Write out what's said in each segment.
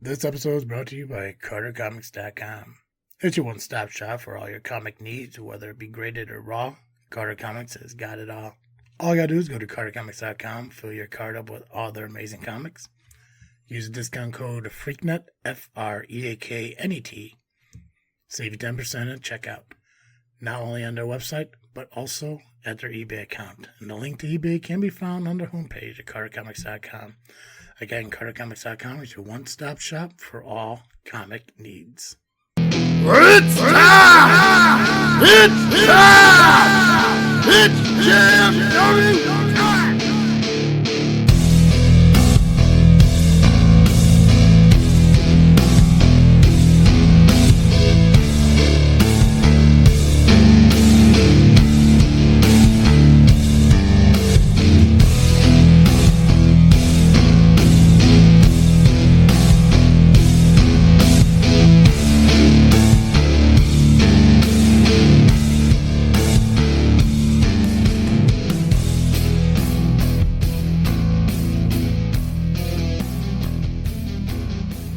This episode is brought to you by CarterComics.com. It's your one-stop shop for all your comic needs, whether it be graded or raw. Carter Comics has got it all. All you gotta do is go to CarterComics.com, fill your card up with all their amazing comics. Use the discount code FREAKNET, FREAKNET. Save you 10% at checkout. Not only on their website, but also at their eBay account. And the link to eBay can be found on their homepage at CarterComics.com. Again, CarterComics.com is your one-stop shop for all comic needs. It's time! It's time! It's JFW time!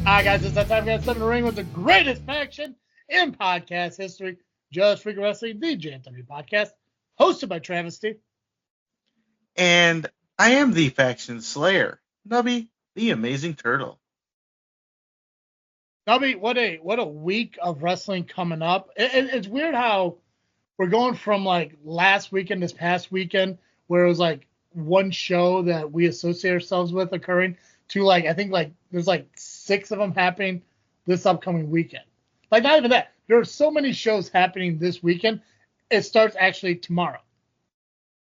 Hi guys, it's that time we got step in the ring with the greatest faction in podcast history, Just Freakin Wrestling, the JFW Podcast, hosted by Travesty. And I am the faction slayer, Nubby, the amazing turtle. Nubby, what a week of wrestling coming up. It's weird how we're going from like last weekend, this past weekend, where it was like one show that we associate ourselves with occurring, to like, I think like there's like 6 of them happening this upcoming weekend. Like not even that. There are so many shows happening this weekend. It starts actually tomorrow.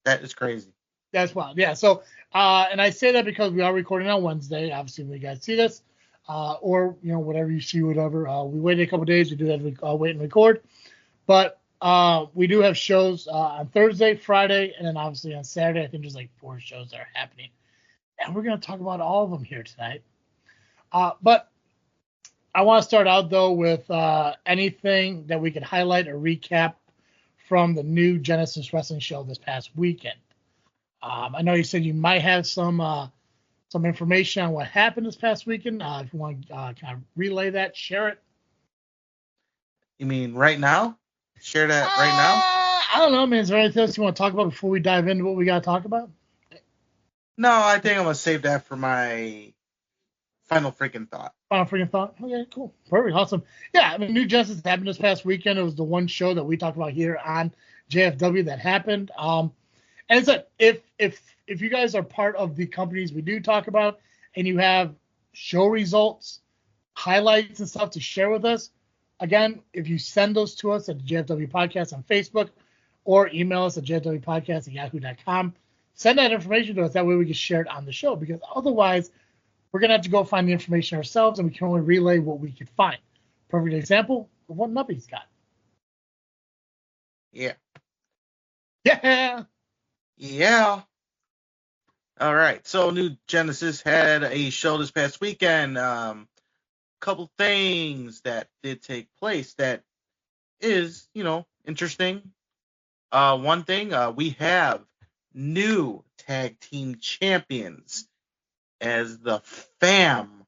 That is crazy. That's wild. Yeah. So, and I say that because we are recording on Wednesday. Obviously, when you guys see this, or whatever you see, whatever. We waited a couple days. We do have to wait and record, but we do have shows on Thursday, Friday, and then obviously on Saturday. I think there's like 4 shows that are happening. And we're going to talk about all of them here tonight. But I want to start out, though, with anything that we could highlight or recap from the new Genesis Wrestling show this past weekend. I know you said you might have some information on what happened this past weekend. If you want to kind of relay that, share it. You mean right now? Share that right now? I don't know, man. Is there anything else you want to talk about before we dive into what we got to talk about? No, I think I'm going to save that for my final freaking thought. Final freaking thought? Okay, cool. Perfect. Awesome. Yeah, I mean, New Genesis happened this past weekend. It was the one show that we talked about here on JFW that happened. And it's like, if you guys are part of the companies we do talk about and you have show results, highlights and stuff to share with us, again, if you send those to us at the JFW Podcast on Facebook or email us at jfwpodcast@yahoo.com, send that information to us. That way we can share it on the show, because otherwise we're going to have to go find the information ourselves, and we can only relay what we can find. Perfect example of what Nubby's got. Yeah. Yeah. Yeah. All right. So New Genesis had a show this past weekend. Couple things that did take place that is, interesting. One thing, we have new tag team champions as the Fam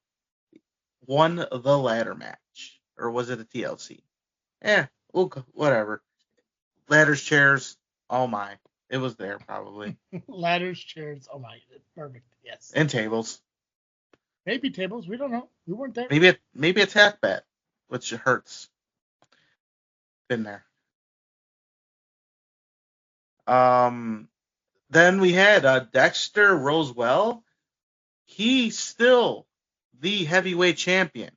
won the ladder match. Or was it a TLC? Whatever. Ladders, chairs, oh my. It was there probably. Ladders, chairs, oh my. Perfect. Yes. And tables. Maybe tables. We don't know. We weren't there. Maybe a tack bet, which hurts. Been there. Then we had Dexter Rosewell. He's still the heavyweight champion.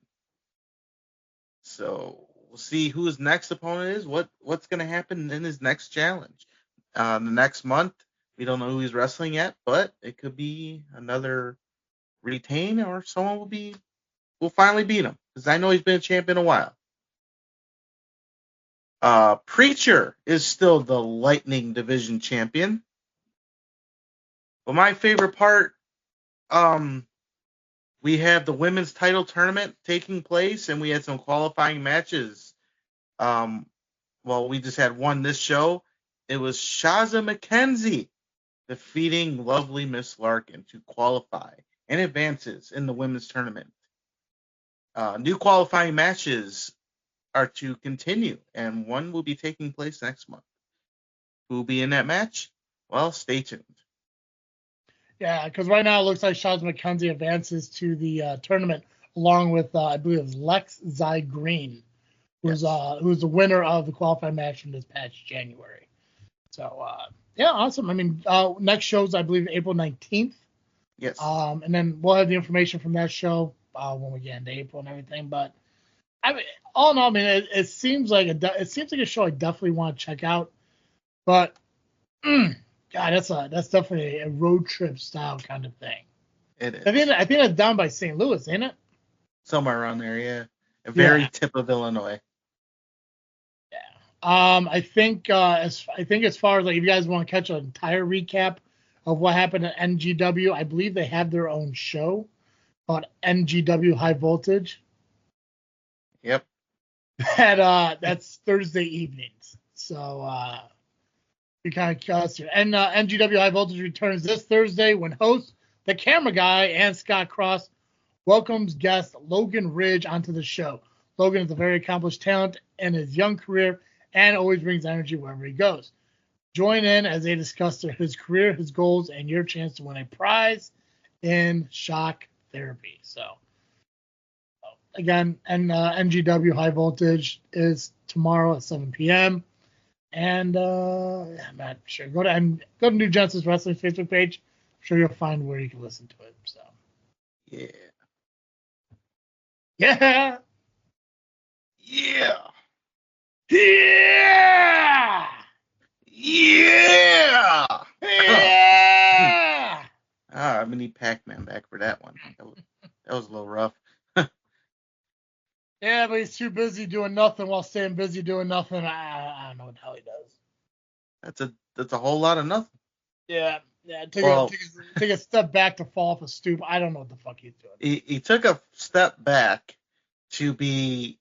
So we'll see who his next opponent is. What's going to happen in his next challenge? The next month, we don't know who he's wrestling yet, but it could be another retain, or someone will finally beat him, because I know he's been a champion a while. Preacher is still the Lightning Division champion. But my favorite part, we have the women's title tournament taking place, and we had some qualifying matches. We just had one this show. It was Shaza McKenzie defeating lovely Miss Larkin to qualify and advances in the women's tournament. new qualifying matches are to continue, and one will be taking place next month. Who will be in that match? Well, stay tuned. Yeah, because right now it looks like Shaz McKenzie advances to the tournament along with, I believe it was Lex Zy Green, who's the winner of the qualifying match from this past January. So, yeah, awesome. I mean, next show's, I believe, April 19th. Yes. And then we'll have the information from that show when we get into April and everything. But I mean, all in all, I mean, it seems like a show I definitely want to check out. But God, that's definitely a road trip style kind of thing. It is. I think it's down by St. Louis, ain't it? Somewhere around there, yeah. A very tip of Illinois. Yeah. I think as far as like if you guys want to catch an entire recap of what happened at NGW, I believe they have their own show called NGW High Voltage. Yep. That's Thursday evenings. So you kind of cast here. And NGW High Voltage returns this Thursday when host the camera guy and Scott Cross welcomes guest Logan Ridge onto the show. Logan is a very accomplished talent in his young career and always brings energy wherever he goes. Join in as they discuss his career, his goals, and your chance to win a prize in shock therapy. So, again, and NGW High Voltage is tomorrow at 7 p.m. And I'm not sure. Go to New Genesis Wrestling's Facebook page. I'm sure you'll find where you can listen to it. So, yeah. Yeah. Yeah. Yeah. Yeah. Yeah. I'm gonna need Pac-Man back for that one. That was a little rough. Yeah, but he's too busy doing nothing while staying busy doing nothing. I don't know what the hell he does. That's a whole lot of nothing. Yeah. Take a step back to fall off a stoop. I don't know what the fuck he's doing. He took a step back to be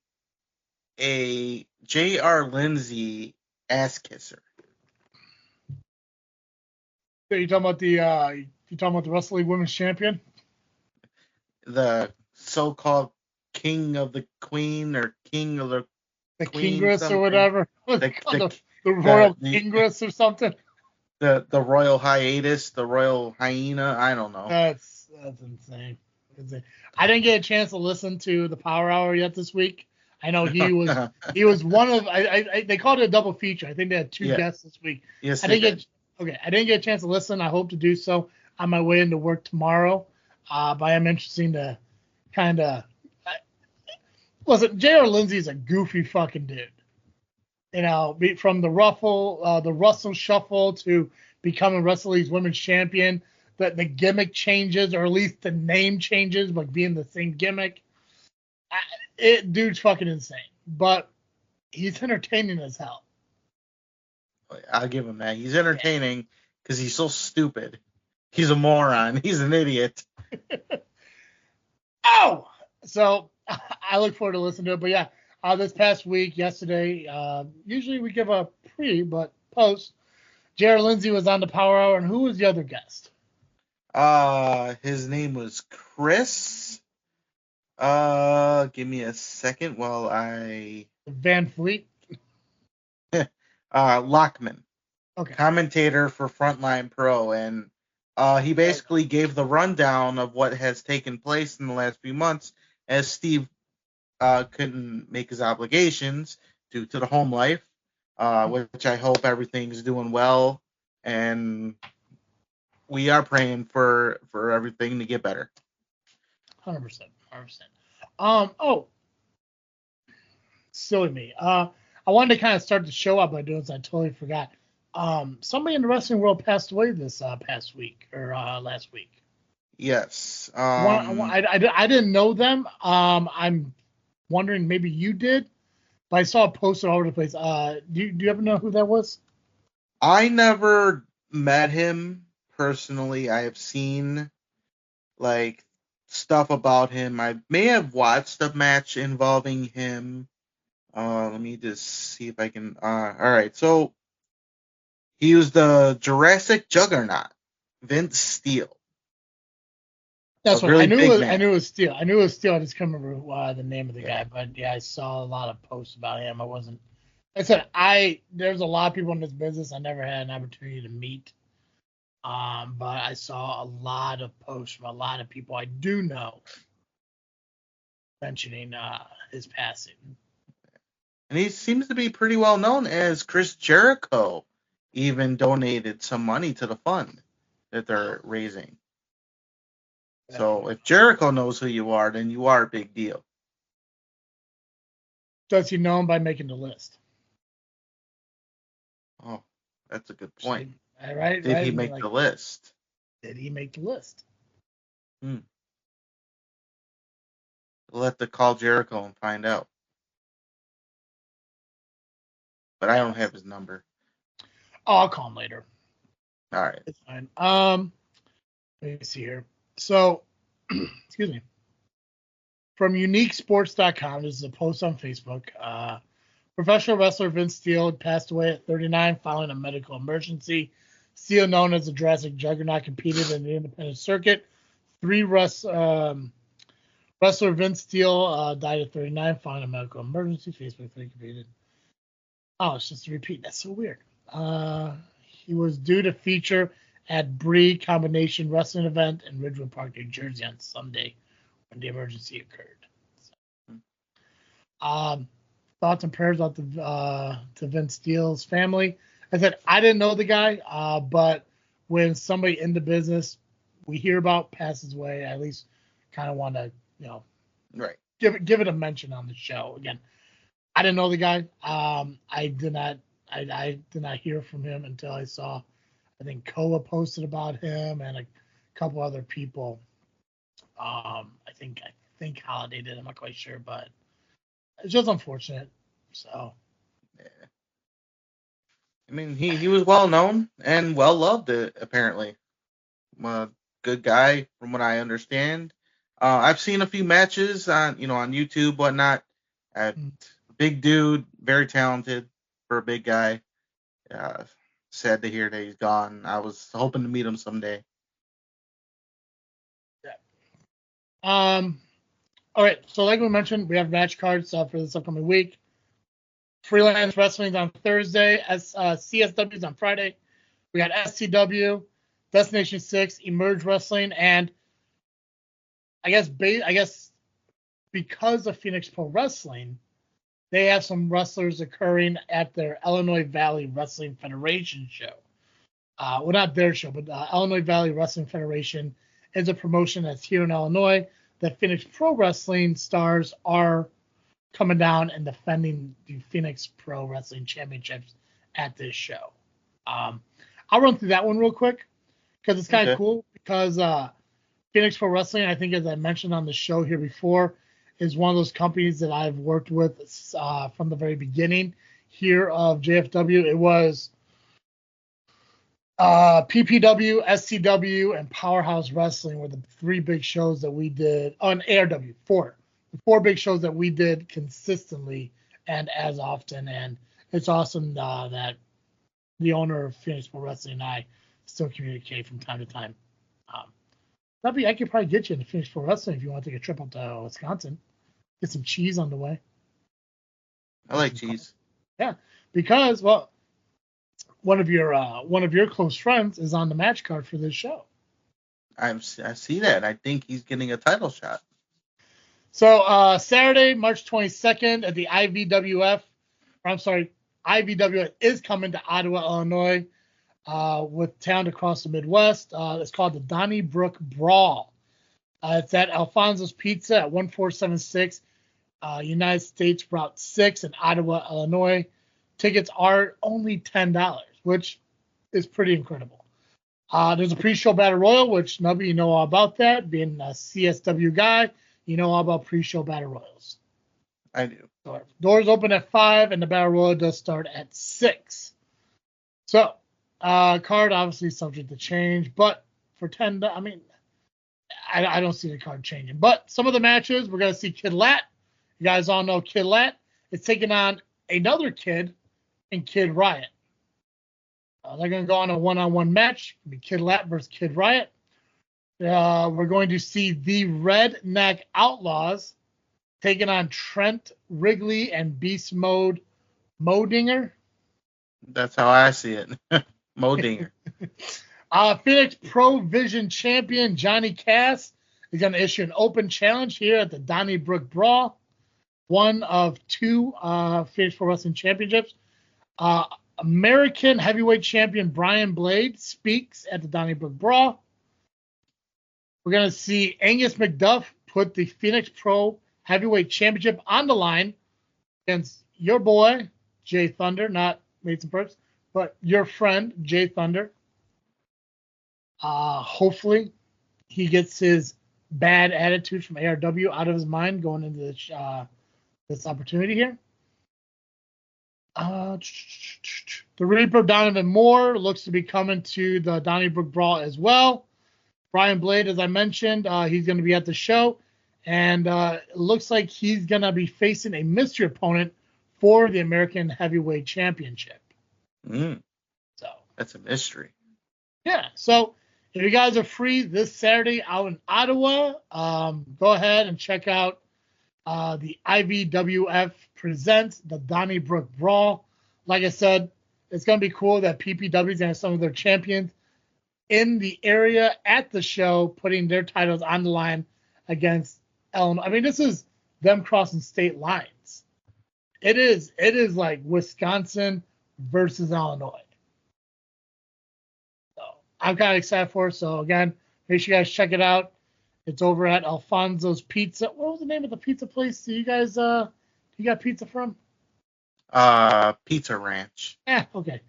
a J.R. Lindsay ass kisser. So you talking about the Wrestling Women's Champion? The so-called King of the Queen or King of the Queen Kingress something. or whatever. The Royal Kingress or something. The Royal Hiatus, the Royal Hyena. I don't know. That's insane. I didn't get a chance to listen to the Power Hour yet this week. I know he was one of they called it a double feature. I think they had two guests this week. Yes, I didn't get a chance to listen. I hope to do so on my way into work tomorrow. But I am interested to kind of listen. J.R. Lindsay's a goofy fucking dude. You know, from the Russell Shuffle to becoming Wrestling's Women's Champion, the gimmick changes, or at least the name changes, but being the same gimmick. Dude's fucking insane, but he's entertaining as hell. I'll give him that. He's entertaining because he's so stupid. He's a moron. He's an idiot. Oh! So I look forward to listening to it. But yeah, this past week, yesterday, usually we give a pre, but post. J.R. Lindsay was on the Power Hour, and who was the other guest? His name was Chris. Give me a second while I... Van Fleet? Lockman. Okay. Commentator for Frontline Pro, and he basically gave the rundown of what has taken place in the last few months as Steve couldn't make his obligations due to the home life, which I hope everything's doing well, and we are praying for everything to get better. 100%. Oh, silly me. I wanted to kind of start the show up by doing this. I totally forgot. Somebody in the wrestling world passed away this past week or last week. Yes. I didn't know them. I'm wondering maybe you did, but I saw a poster all over the place. Do you ever know who that was? I never met him personally. I have seen like stuff about him. I may have watched a match involving him. Let me just see if I can. All right. So he was the Jurassic Juggernaut, Vince Steele. That's A what really I knew. big I match. knew it was Steel. I just can't remember the name of the guy. But yeah, I saw a lot of posts about him. I said there's a lot of people in this business I never had an opportunity to meet. But I saw a lot of posts from a lot of people I do know mentioning his passing. And he seems to be pretty well known, as Chris Jericho even donated some money to the fund that they're raising. So if Jericho knows who you are, then you are a big deal. Does he know him by making the list? Oh, that's a good point. Right? Did he make the list? Did he make the list? We'll have to call Jericho and find out. But I don't have his number. Oh, I'll call him later. All right. It's fine. Let me see here. So, excuse me. From UniqueSports.com, this is a post on Facebook. Professional wrestler Vince Steele passed away at 39 following a medical emergency. Steele, known as the Jurassic Juggernaut, competed in the independent circuit. Wrestler Vince Steele died at 39 following a medical emergency. Facebook 3 competed. Oh, it's just a repeat. That's so weird. He was due to feature at Bree Combination Wrestling event in Ridgewood Park, New Jersey on Sunday when the emergency occurred. So, thoughts and prayers out to Vince Steele's family. I said I didn't know the guy, but when somebody in the business we hear about passes away, I at least kind of want to, right, give it a mention on the show. Again, I didn't know the guy. I did not hear from him until I saw, I think Koa posted about him and a couple other people. I think Holiday did. I'm not quite sure, but it's just unfortunate. So. Yeah. I mean, he was well known and well loved, apparently. Good guy, from what I understand. I've seen a few matches on YouTube, whatnot. Big dude, very talented for a big guy. Sad to hear that he's gone. I was hoping to meet him someday. Yeah. All right. So like we mentioned, we have match cards for this upcoming week. Freelance Wrestling on Thursday. CSW is on Friday. We got SCW, Destination 6, Emerge Wrestling, and I guess because of Phoenix Pro Wrestling, they have some wrestlers occurring at their Illinois Valley Wrestling Federation show. Well, not their show, but Illinois Valley Wrestling Federation is a promotion that's here in Illinois that Phoenix Pro Wrestling stars are coming down and defending the Phoenix Pro Wrestling Championships at this show. I'll run through that one real quick because it's kind of cool because Phoenix Pro Wrestling, I think, as I mentioned on the show here before, is one of those companies that I've worked with from the very beginning here of JFW. It was PPW, SCW, and Powerhouse Wrestling were the three big shows that we did on ARW. The four big shows that we did consistently and as often. And it's awesome that the owner of Phoenix Pro Wrestling and I still communicate from time to time. I could probably get you into Phoenix Pro Wrestling if you want to take a trip up to Wisconsin. Get some cheese on the way. I like cheese. Yeah, because one of your close friends is on the match card for this show. I see that. I think he's getting a title shot. So Saturday, March 22nd at the IVWF is coming to Ottawa, Illinois, with talent across the Midwest. It's called the Donnybrook Brawl. It's at Alfonso's Pizza at 1476 United States Route 6 in Ottawa, Illinois. Tickets are only $10, which is pretty incredible. There's a pre-show battle royal, which Nubby, you know all about that. Being a CSW guy, you know all about pre-show battle royals. I do. Doors open at 5, and the battle royal does start at 6. So, card obviously subject to change, but for $10, I mean, I don't see the card changing. But some of the matches, we're going to see Kid Lat. You guys all know Kid Lat. It's taking on another kid in Kid Riot. They're going to go on a one-on-one match. It'll be Kid Lat versus Kid Riot. We're going to see the Redneck Outlaws taking on Trent Wrigley and Beast Mode Modinger. That's how I see it. Modinger. Phoenix Pro Vision champion Johnny Cass is going to issue an open challenge here at the Donnybrook Brawl, one of two Phoenix Pro Wrestling Championships. American Heavyweight Champion Brian Blade speaks at the Donnybrook Brawl. We're going to see Angus McDuff put the Phoenix Pro Heavyweight Championship on the line against your boy, Jay Thunder, not Mason Perks, but your friend, Jay Thunder. Hopefully, he gets his bad attitude from ARW out of his mind going into this opportunity here. The Reaper Donovan Moore looks to be coming to the Donnybrook Brawl as well. Brian Blade, as I mentioned, he's going to be at the show, and it looks like he's going to be facing a mystery opponent for the American Heavyweight Championship. So That's a mystery. Yeah, so if you guys are free this Saturday out in Ottawa, go ahead and check out the IVWF Presents the Donnybrook Brawl. Like I said, it's going to be cool that PPW is going to have some of their champions in the area at the show, putting their titles on the line against Illinois. I mean, this is them crossing state lines. It is like Wisconsin versus Illinois. So I'm kind of excited for it. So again, make sure you guys check it out. It's over at Alfonso's Pizza. What was the name of the pizza place? Do you guys you got pizza from? Pizza Ranch. Yeah, okay.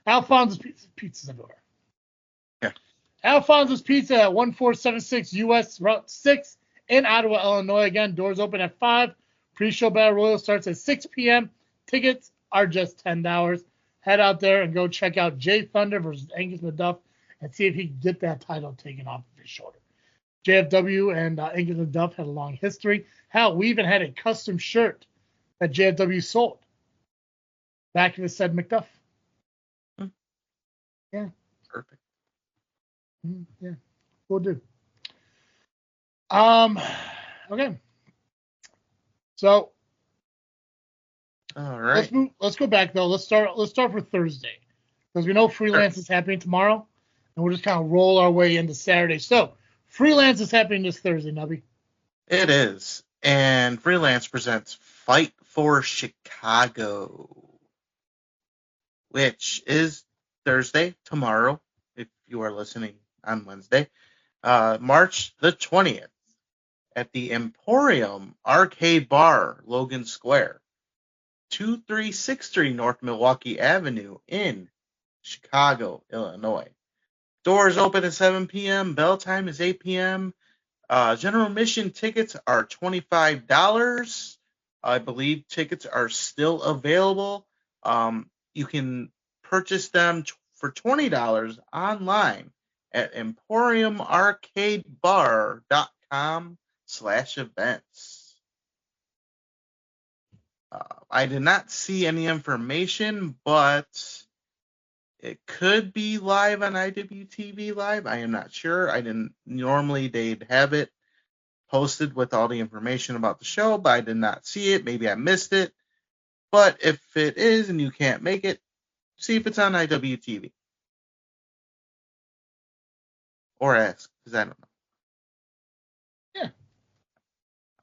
Alfonso's Pizza's everywhere. Yeah. Alfonso's Pizza at 1476 US Route 6 in Ottawa, Illinois. Again, doors open at 5. Pre-show battle royal starts at 6 p.m. Tickets are just $10. Head out there and go check out Jay Thunder versus Angus McDuff and see if he can get that title taken off of his shoulder. JFW and Angus McDuff had a long history. Hell, we even had a custom shirt that JFW sold back in the said McDuff. Yeah. Perfect. Yeah, we'll do. Okay. So, all right. Let's go back though. Let's start for Thursday because we know Freelance is happening tomorrow, and we'll just kind of roll our way into Saturday. So, Freelance is happening this Thursday, Nubby. It is, and Freelance presents Fight for Chicago, which is Thursday, tomorrow, if you are listening on Wednesday, March the 20th, at the Emporium Arcade Bar, Logan Square, 2363 North Milwaukee Avenue in Chicago, Illinois. Doors open at 7 p.m. Bell time is 8 p.m. General admission tickets are $25. I believe tickets are still available. You can purchase them for $20 online at emporiumarcadebar.com/events. I did not see any information, but it could be live on IWTV Live. I am not sure. Normally they'd have it posted with all the information about the show, but I did not see it. Maybe I missed it. But if it is and you can't make it, see if it's on IWTV. Or ask, because I don't know. Yeah.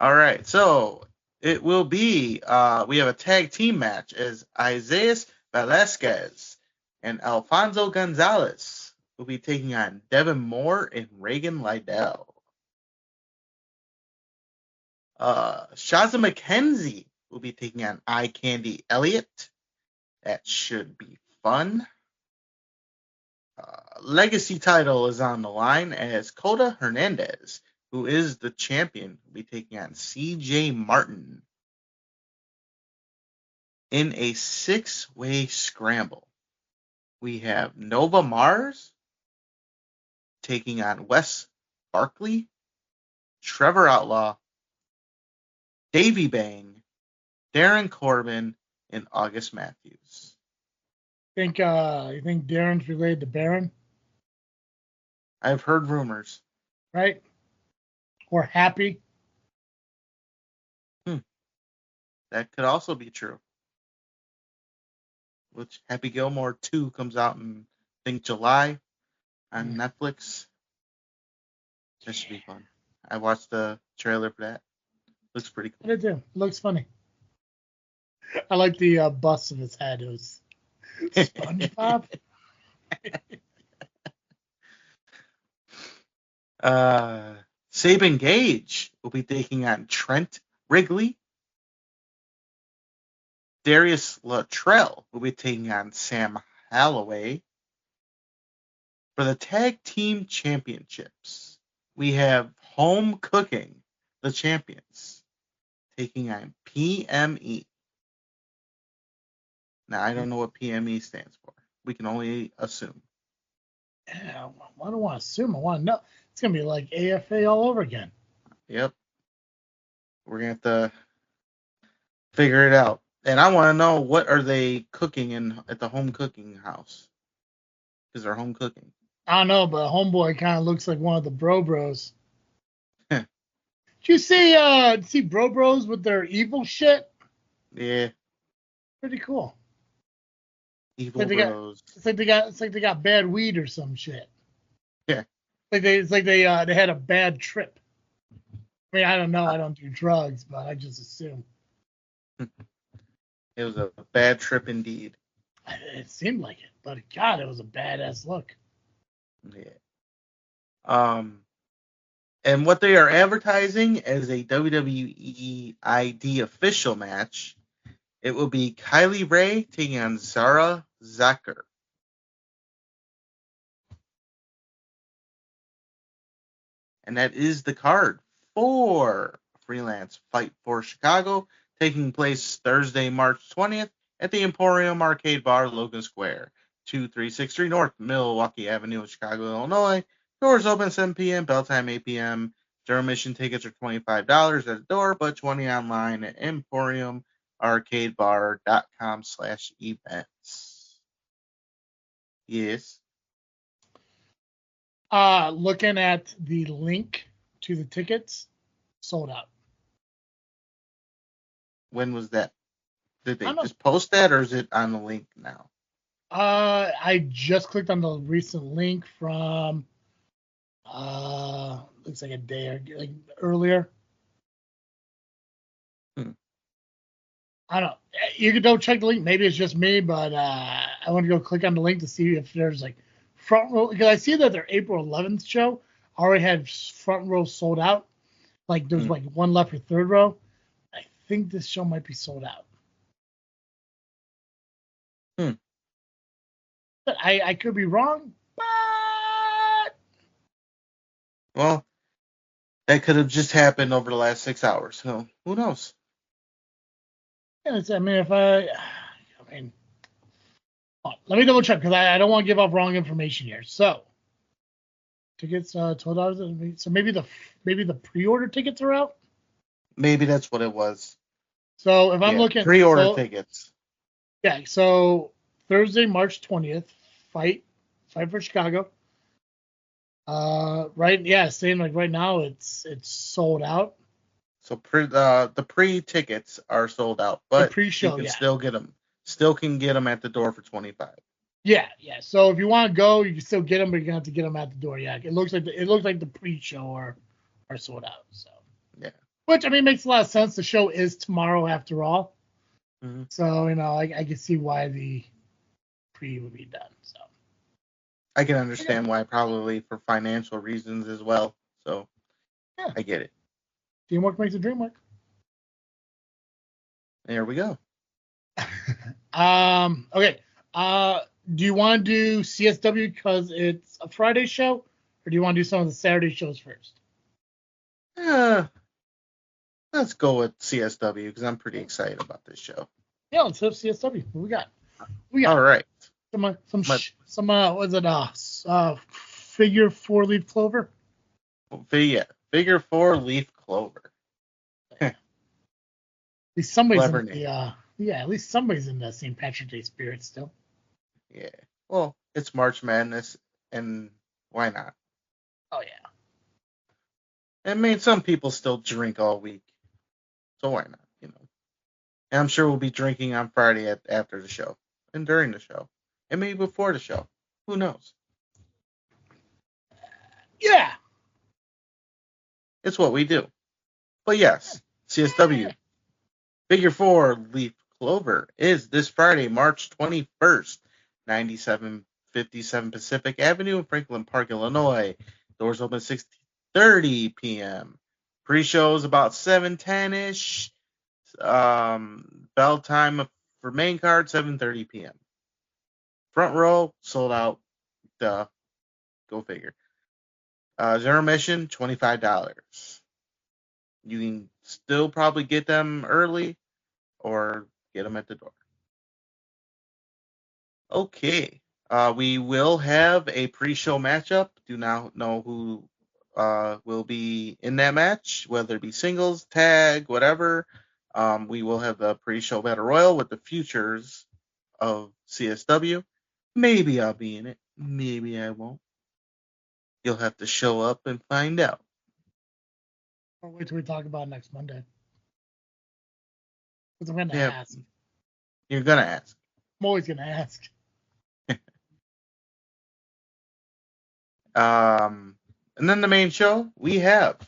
All right. So it will be, we have a tag team match as Isaias Velasquez and Alfonso Gonzalez will be taking on Devin Moore and Reagan Lydell. Shaza McKenzie will be taking on Eye Candy Elliott. That should be fun. Legacy title is on the line as Coda Hernandez, who is the champion, will be taking on CJ Martin in a 6-way scramble. We have Nova Mars taking on Wes Barkley, Trevor Outlaw, Davey Bang, Darren Corbin, and August Matthews. You think Darren's related to Baron? I've heard rumors. right? Or Happy. That could also be true. Which Happy Gilmore 2 comes out in, I think, July on Netflix. That should be fun. I watched the trailer for that. Looks pretty cool. I did too. Looks funny. I like the bust of his head. It was SpongeBob. Saban Gage will be taking on Trent Wrigley. Darius Luttrell will be taking on Sam Holloway. For the Tag Team Championships, we have Home Cooking, the champions, taking on PME. Now, I don't know what PME stands for. We can only assume. Yeah, I don't want to assume. I want to know. It's going to be like AFA all over again. Yep. We're going to have to figure it out. And I want to know, what are they cooking at the home cooking house? Because they're home cooking. I don't know, but Homeboy kind of looks like one of the Bros. Did you see Bros with their evil shit? Yeah. Pretty cool. Evil Bros. It's like they got bad weed or some shit. Yeah. It's like they had a bad trip. I mean, I don't know. I don't do drugs, but I just assume. It was a bad trip indeed. It seemed like it, but God, it was a badass look. Yeah. And what they are advertising as a WWE ID official match, it will be Kylie Ray taking on Zara Zucker. And that is the card for Freelance Fight for Chicago, taking place Thursday, March 20th at the Emporium Arcade Bar, Logan Square, 2363 North Milwaukee Avenue in Chicago, Illinois. Doors open 7 p.m., bell time 8 p.m. General admission tickets are $25 at the door, but $20 online at emporiumarcadebar.com/events. Yes. Looking at the link to the tickets, sold out. When was that? Did they I don't know. just post that, or is it on the link now? I just clicked on the recent link from looks like a day or like earlier. I don't know. You can go check the link. Maybe it's just me, but I want to go click on the link to see if there's like front row, because I see that their April 11th show already had front row sold out. Like there's like one left for third row. I think this show might be sold out. But I could be wrong, but Well, that could have just happened over the last 6 hours. So who knows? yeah, I mean, let me double check because I don't want to give up wrong information here. So tickets $12. So maybe the pre-order tickets are out. Maybe that's what it was. So if I'm looking pre-order tickets. Yeah. So Thursday, March 20th, fight for Chicago. Right. Yeah. Saying like right now it's sold out. So the pre-tickets are sold out, but the pre-show, you can still get them. Still can get them at the door for $25. Yeah. So if you want to go, you can still get them, but you're gonna have to get them at the door. Yeah. It looks like the pre-show are sold out. So yeah. Which I mean makes a lot of sense. The show is tomorrow after all. Mm-hmm. So I can see why the pre would be done. So I can understand why, probably for financial reasons as well. So yeah. I get it. Teamwork makes the dream work. There we go. Okay. Do you want to do CSW because it's a Friday show, or do you want to do some of the Saturday shows first? Let's go with CSW because I'm pretty excited about this show. Yeah, let's have CSW. What we got? All right. Some what's it? Figure 4-leaf clover. Yeah, figure 4-leaf clover. At least somebody's in at least somebody's in the St. Patrick's Day spirit still. Yeah. Well, it's March Madness, and why not? Oh yeah. I mean, some people still drink all week, so why not? You know. And I'm sure we'll be drinking on Friday after the show and during the show and maybe before the show. Who knows? Yeah. It's what we do. But yes, CSW Figure 4 Leaf Clover is this Friday, March 21st, 9757 Pacific Avenue in Franklin Park, Illinois. Doors open 6:30 p.m. Pre-show is about 7:10-ish. Bell time for main card, 7:30 p.m. Front row, sold out. Duh. Go figure. Zero admission, $25. You can still probably get them early or get them at the door. Okay. We will have a pre-show matchup. Do not know who will be in that match, whether it be singles, tag, whatever. We will have the pre-show battle royal with the futures of CSW. Maybe I'll be in it. Maybe I won't. You'll have to show up and find out. Or wait till we talk about it next Monday. Because I'm going to Yeah. ask. You're going to ask. I'm always going to ask. And then the main show we have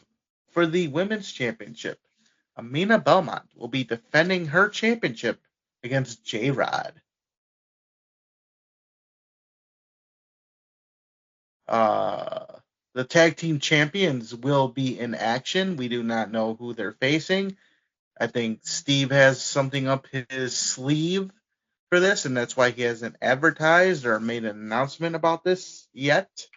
for the Women's Championship. Amina Belmont will be defending her championship against J-Rod. The tag team champions will be in action. We do not know who they're facing. I think Steve has something up his sleeve for this, and that's why he hasn't advertised or made an announcement about this yet.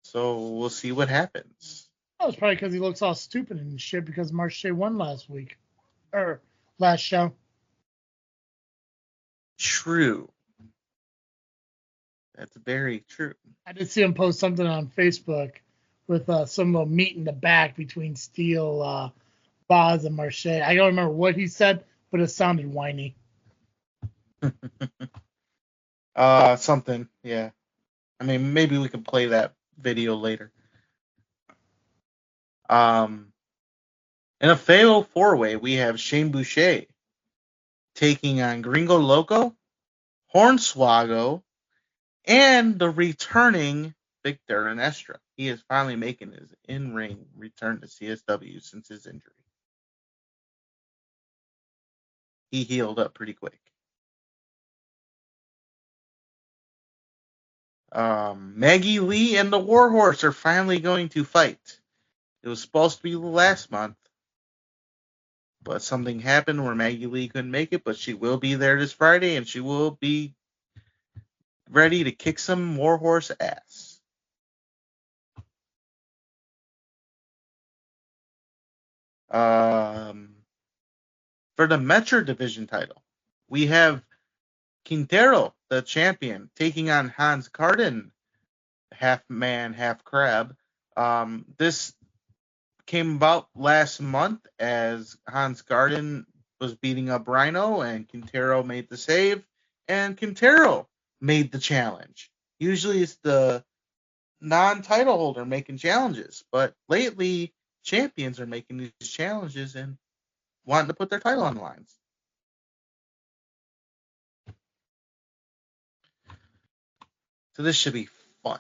So we'll see what happens. That was probably because he looks all stupid and shit because Marche won last week. Or last show. True. That's very true. I did see him post something on Facebook with some little meat in the back between Steel, Boz, and Marche. I don't remember what he said, but it sounded whiny. Something, yeah. I mean, maybe we can play that video later. In a fatal four-way, we have Shane Boucher taking on Gringo Loco, Hornswoggle, and the returning Victor Anestra. He is finally making his in-ring return to CSW since his injury. He healed up pretty quick. Maggie Lee and the Warhorse are finally going to fight. It was supposed to be last month, but something happened where Maggie Lee couldn't make it, but she will be there this Friday, and she will be ready to kick some Warhorse ass. For the Metro Division title, we have Quintero, the champion, taking on Hans Carden, half man, half crab. This came about last month as Hans Garden was beating up Rhino and Quintero made the save, and Quintero made the challenge. Usually it's the non-title holder making challenges, but lately champions are making these challenges and wanting to put their title on the lines. So this should be fun.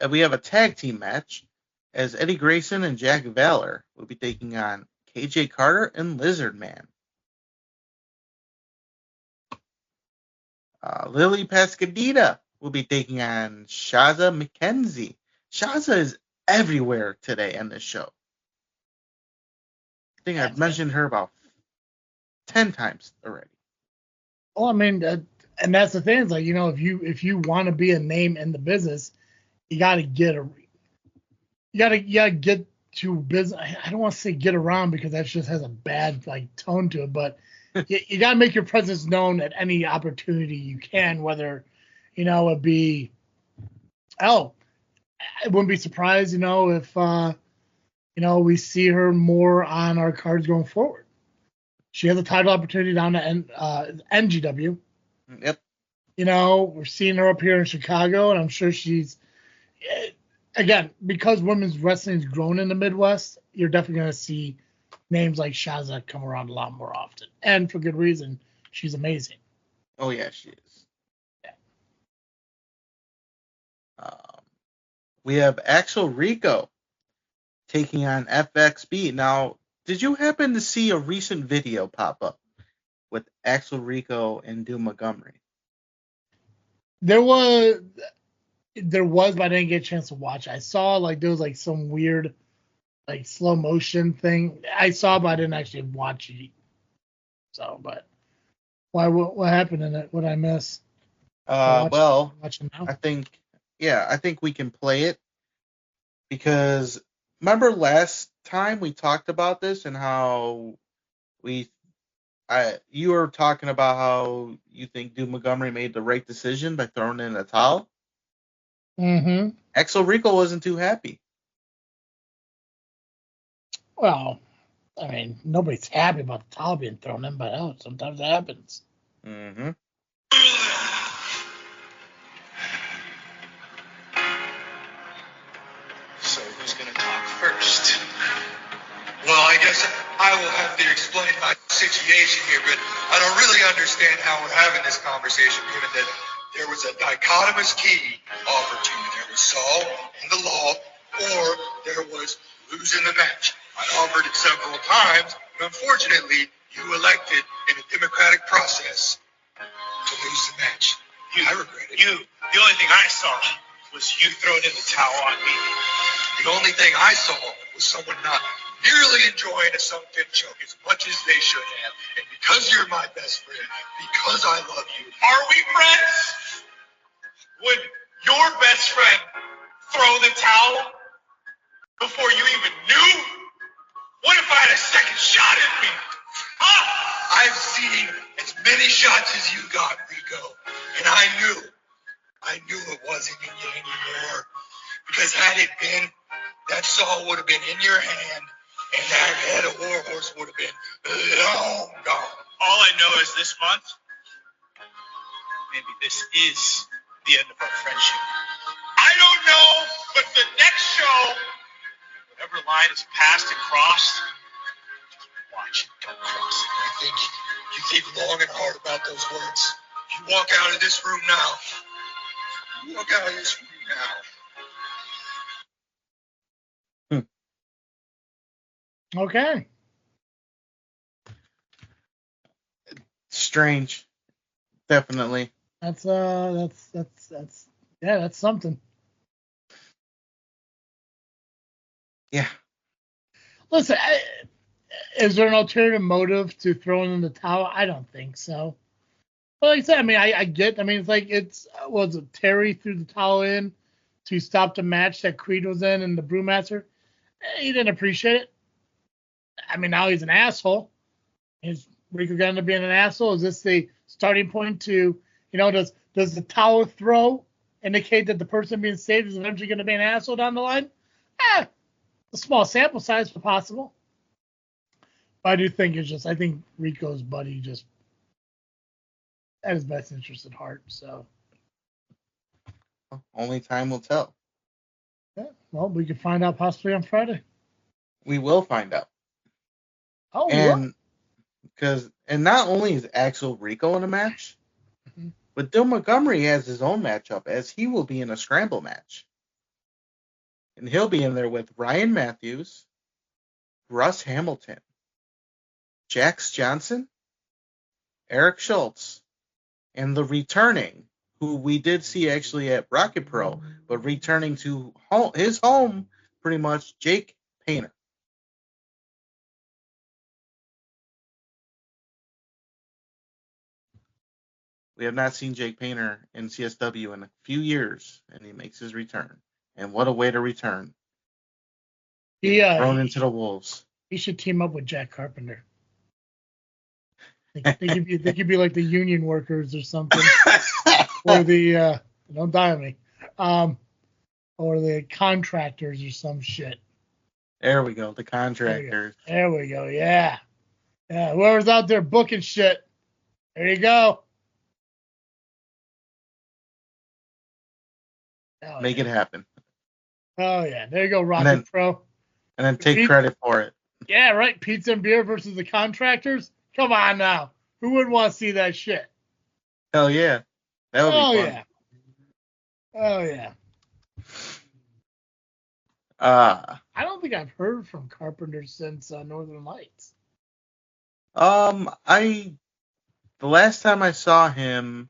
We have a tag team match as Eddie Grayson and Jack Valor will be taking on KJ Carter and Lizard Man. Lily Pascadita will be taking on Shaza McKenzie. Shaza is everywhere today on this show. I think I've mentioned her about 10 times already. Well, I mean, and that's the thing. It's like, you know, if you want to be a name in the business, you got to get get to business. I don't want to say get around because that just has a bad like tone to it, but you got to make your presence known at any opportunity you can, whether, you know, it be, I wouldn't be surprised, you know, if, you know, we see her more on our cards going forward. She has a title opportunity down at NGW. Yep. we're seeing her up here in Chicago, and I'm sure she's, again, because women's wrestling's grown in the Midwest, you're definitely going to see names like Shaza come around a lot more often. And for good reason. She's amazing. Oh, yeah, she is. Yeah. We have Axel Rico taking on FXB. Now, did you happen to see a recent video pop up with Axel Rico and Doom Montgomery? There was, but I didn't get a chance to watch. I saw there was some weird slow motion thing. I saw, but I didn't actually watch it. So, but why? What happened in it? What I miss? Well, watch it now. I think we can play it because remember last time we talked about this and how you were talking about how you think Doom Montgomery made the right decision by throwing in a towel. Mm-hmm. Axel Rico wasn't too happy. Well, I mean, nobody's happy about the towel being thrown in, but sometimes it happens. Mm-hmm. So who's going to talk first? Well, I guess I will have to explain my situation here, but I don't really understand how we're having this conversation, given that there was a dichotomous key offered to you. There was Saul and the law, or there was losing the match. I offered it several times, but unfortunately, you elected in a democratic process to lose the match. I regret it. The only thing I saw was you throwing in the towel on me. The only thing I saw was someone not nearly enjoying a sunken choke as much as they should have. And because you're my best friend, because I love you. Are we friends? Would your best friend throw the towel before you even knew? What if I had a second shot at me? Huh? I've seen as many shots as you got, Rico. And I knew it wasn't in you anymore. Because had it been, that saw would have been in your hand, and that head of Warhorse would have been long gone. All I know is this month, maybe this is the end of our friendship. I don't know, but the next show, whatever line is passed and crossed, just watch it, don't cross it. You think long and hard about those words. You walk out of this room now. You walk out of this room now. Okay. Strange. Definitely. That's something. Yeah. Listen, is there an alternative motive to throwing in the towel? I don't think so. But like I said, I mean, was it Terry threw the towel in to stop the match that Creed was in and the Brewmaster? He didn't appreciate it. I mean, now he's an asshole. Is Rico going to be an asshole? Is this the starting point to, does the towel throw indicate that the person being saved is eventually going to be an asshole down the line? A small sample size, but possible. But I do think I think Rico's buddy just had his best interest at heart. So only time will tell. Yeah, well, we can find out possibly on Friday. We will find out. Oh, and not only is Axel Rico in a match, but Doom Montgomery has his own matchup, as he will be in a scramble match. And he'll be in there with Ryan Matthews, Russ Hamilton, Jax Johnson, Eric Schultz, and the returning, who we did see actually at Rocket Pro, but returning to his home, pretty much, Jake Painter. We have not seen Jake Painter in CSW in a few years, and he makes his return. And what a way to return. Thrown into the wolves. He should team up with Jack Carpenter. They could be like the union workers or something. Or the don't die on me. Or the contractors or some shit. There we go, the contractors. There we go, yeah. Yeah, whoever's out there booking shit. There you go. Oh, Make yeah. it happen. Oh, yeah. There you go, Rocket then- Pro. And then take Pete- credit for it. Yeah, right. Pizza and beer versus the contractors. Come on now. Who wouldn't want to see that shit? Hell yeah. That would be fun. Yeah. Oh, yeah. I don't think I've heard from Carpenter since Northern Lights. The last time I saw him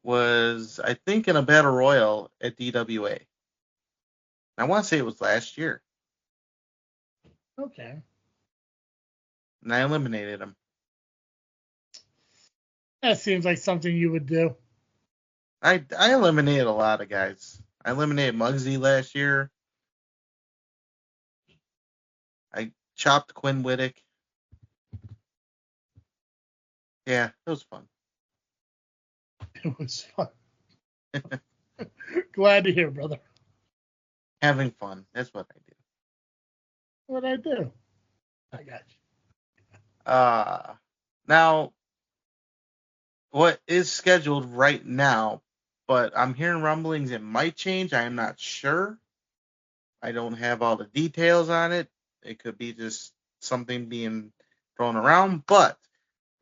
was, I think, in a battle royal at DWA. I want to say it was last year, Okay. and I eliminated him. That seems like something you would do. I eliminated a lot of guys. I eliminated Muggsy last year. I chopped Quinn Whittick. Yeah, it was fun. It was fun. Glad to hear, brother. Having fun. That's what I do. What I do? I got you. Now, what is scheduled right now, but I'm hearing rumblings it might change. I am not sure. I don't have all the details on it. It could be just something being thrown around, but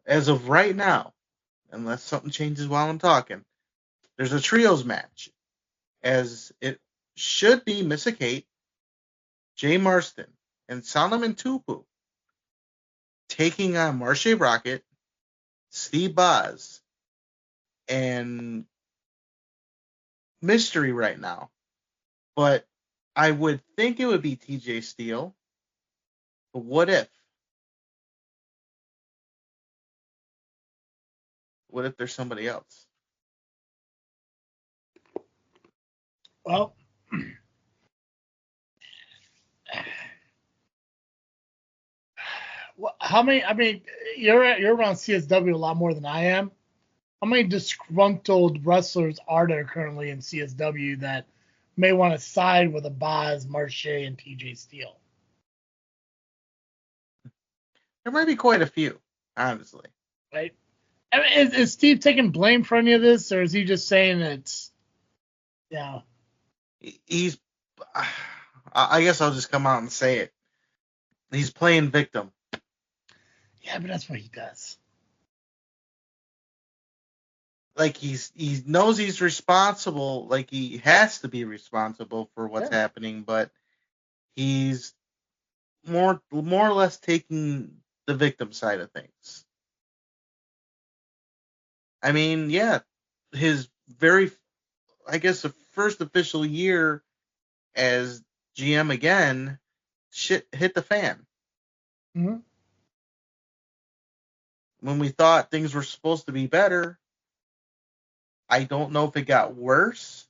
as of right now, unless something changes while I'm talking, there's a trios match, as it should be Missa Kate, Jay Marston, and Solomon Tupu taking on Marshe Rocket, Steve Boz, and Mystery right now. But I would think it would be TJ Steele. But what if? What if there's somebody else? Well, how many? I mean, you're around CSW a lot more than I am. How many disgruntled wrestlers are there currently in CSW that may want to side with a Boz, Marshe, and TJ Steele? There might be quite a few, honestly. Right? I mean, is Steve taking blame for any of this, or is he just saying it's, He's, I guess I'll just come out and say it. He's playing victim. Yeah, but that's what he does. Like he knows he's responsible, like he has to be responsible for what's happening, but he's more or less taking the victim side of things. I mean, yeah, his the first official year as GM again, shit hit the fan. Mm-hmm. When we thought things were supposed to be better, I don't know if it got worse,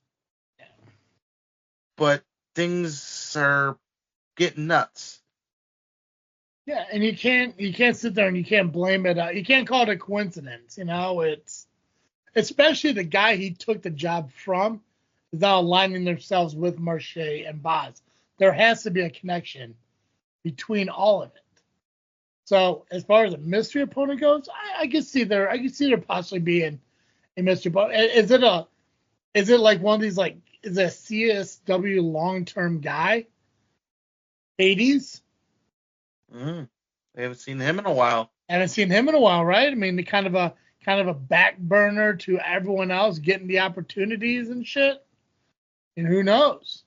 but things are getting nuts. Yeah, and you can't sit there and you can't blame it. You can't call it a coincidence. It's especially the guy he took the job from is now aligning themselves with Marshe and Boz. There has to be a connection between all of it. So as far as a mystery opponent goes, I can see there possibly being a mystery opponent. Is it like one of these, like, is it a CSW long-term guy? Hades? I haven't seen him in a while. Haven't seen him in a while, right? I mean, the kind of a back burner to everyone else getting the opportunities and shit. And who knows?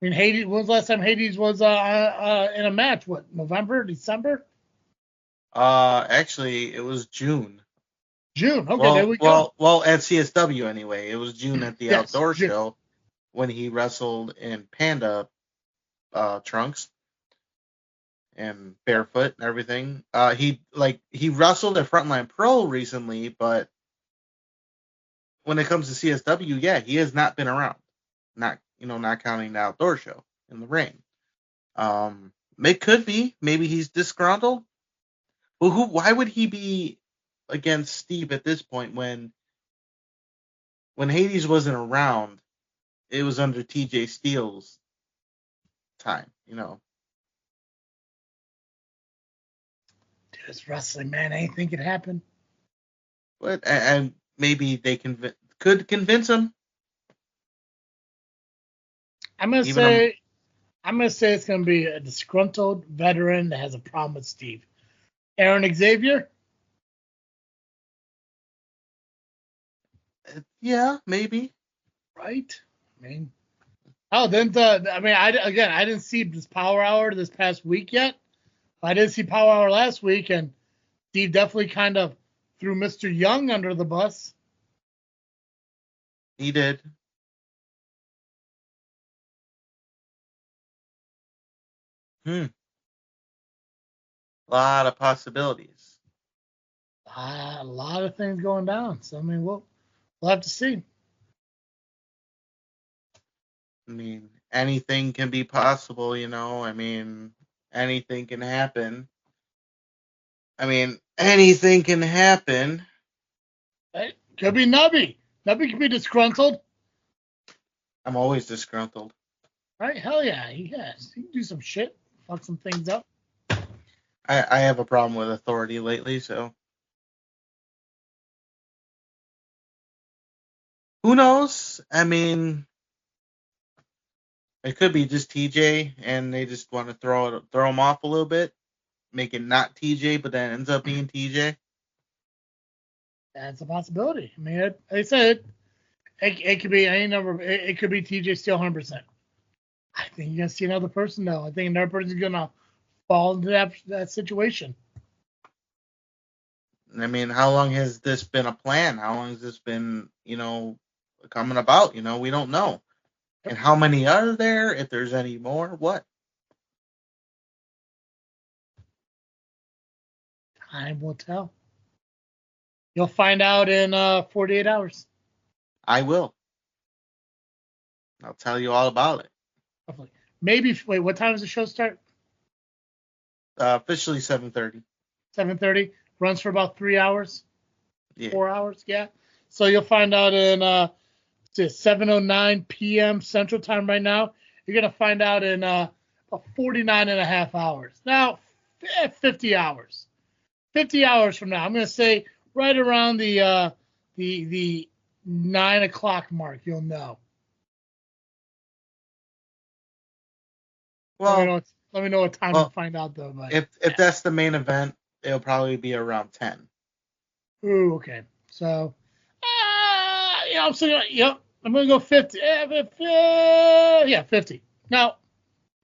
I mean, Hades. When was the last time Hades was in a match? What, November, December? Actually, it was June. June. Okay, there we go. Well, at CSW anyway, it was June at the outdoor show when he wrestled in Panda trunks and barefoot and everything. He wrestled at Frontline Pro recently, but when it comes to CSW, yeah, he has not been around. Not counting the outdoor show in the ring. It could be maybe he's disgruntled. Well, why would he be against Steve at this point when Hades wasn't around? It was under TJ Steele's time, Dude, it's wrestling, man. Anything could happen. But and maybe they could convince him. I'm gonna Even say it's gonna be a disgruntled veteran that has a problem with Steve. Aaron Xavier. Yeah, maybe. Right. I mean, I didn't see this Power Hour this past week yet. I did see Power Hour last week, and Steve definitely kind of threw Mr. Young under the bus. He did. A lot of possibilities. A lot of things going down. So I mean, we'll have to see. I mean, anything can be possible, you know. I mean, anything can happen. Anything can happen. It could be Nubby. Nubby could be disgruntled. I'm always disgruntled. Right? Hell yeah. He can do some shit. Fuck some things up. I have a problem with authority lately, so. Who knows? I mean, it could be just TJ, and they just want to throw him off a little bit, make it not TJ, but then ends up being TJ. That's a possibility. I mean, like I said, it could be any number. It could be TJ still 100%. I think you're gonna see another person though. I think another person's gonna fall into that situation. I mean, how long has this been a plan? How long has this been, coming about? We don't know. And how many are there? If there's any more, what? Time will tell. You'll find out in 48 hours. I will. I'll tell you all about it. Hopefully. Maybe. Wait, what time does the show start? Officially 7:30. 7:30. Runs for about 3 hours. Yeah. 4 hours. Yeah. So you'll find out in 7:09 p.m. Central Time right now. You're gonna find out in about 49 and a half hours. Now, 50 hours. 50 hours from now. I'm gonna say right around the 9 o'clock mark. You'll know. Well, let me know what time to find out though. But if that's the main event, it'll probably be around 10. Ooh, okay. So, I'm saying, I'm gonna go 50. Yeah, 50. No,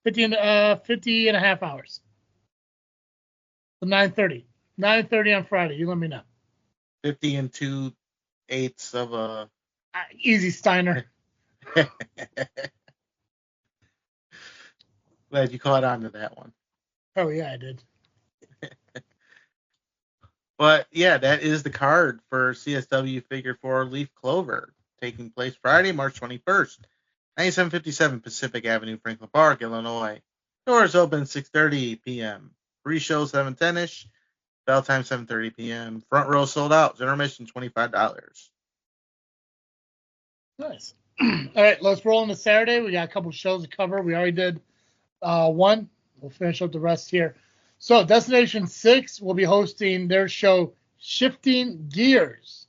50 and a half hours. So 9:30. 9:30 on Friday. You let me know. 50 and 2/8 of a. Easy, Steiner. Glad you caught on to that one. Oh yeah, I did. But yeah, that is the card for CSW Figure 4 Leaf Clover, taking place Friday, March 21st, 9757 Pacific Avenue, Franklin Park, Illinois. Doors open 6:30 p.m. Pre-show 7:10ish. Bell time 7:30 p.m. Front row sold out. Intermission $25. Nice. All right, let's roll into Saturday. We got a couple shows to cover. We already did one. We'll finish up the rest here. So Destination 6 will be hosting their show Shifting Gears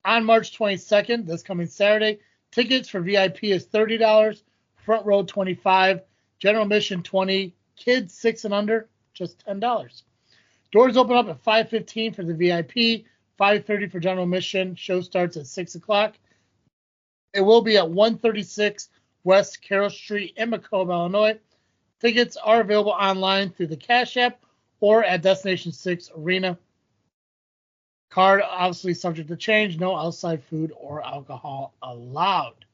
on March 22nd, this coming Saturday. Tickets for VIP is $30, front row $25, general admission $20, kids 6 and under just $10. Doors open up at 5:15 for the VIP, 5:30 for general admission. Show starts at 6 o'clock. It will be at 136 West Carroll Street in Macomb, Illinois. Tickets are available online through the Cash App or at Destination 6 Arena. Card obviously subject to change. No outside food or alcohol allowed.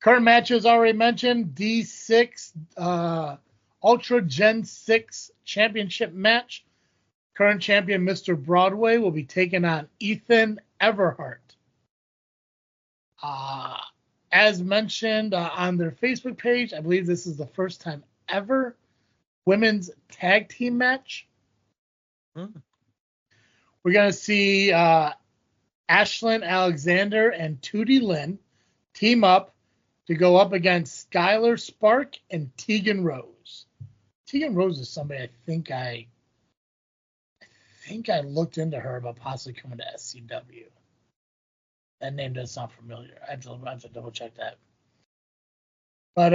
Current matches already mentioned. D6 Ultra Gen 6 Championship match. Current champion Mr. Broadway will be taking on Ethan Everhart. As mentioned on their Facebook page, I believe this is the first time ever women's tag team match. We're going to see Ashlyn Alexander and Tootie Lynn team up to go up against Skylar Spark and Tegan Rose. Tegan Rose is somebody I think I looked into her about possibly coming to SCW. That name does sound familiar. I have to double check that. But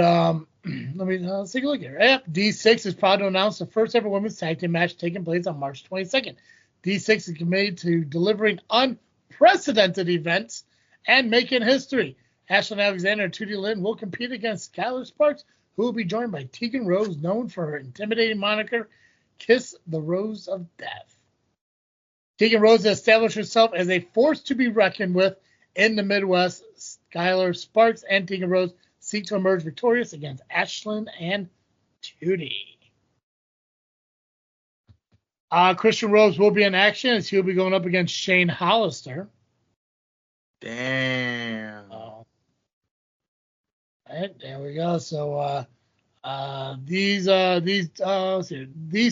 let's take a look here. Yep, D6 is proud to announce the first ever women's tag team match taking place on March 22nd. D6 is committed to delivering unprecedented events and making history. Ashlyn Alexander and Tootie Lynn will compete against Skylar Sparks, who will be joined by Tegan Rose, known for her intimidating moniker, Kiss the Rose of Death. Tegan Rose has established herself as a force to be reckoned with in the Midwest. Skylar Sparks and Tegan Rose seek to emerge victorious against Ashlyn and Tootie. Christian Rose will be in action as he'll be going up against Shane Hollister. Damn. Right, there we go. So these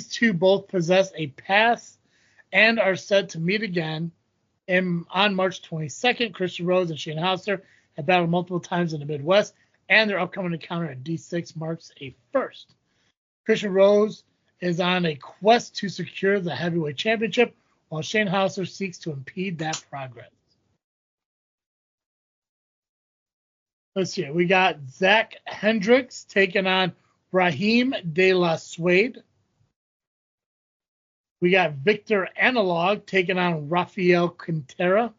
two both possess a past and are set to meet again on March 22nd. Christian Rose and Shane Hollister have battled multiple times in the Midwest, and their upcoming encounter at D6 marks a first. Christian Rose is on a quest to secure the heavyweight championship, while Shane Hollister seeks to impede that progress. Let's see. We got Zach Hendricks taking on Brahim De La Suede. We got Victor Analog taking on Rafael Quintera.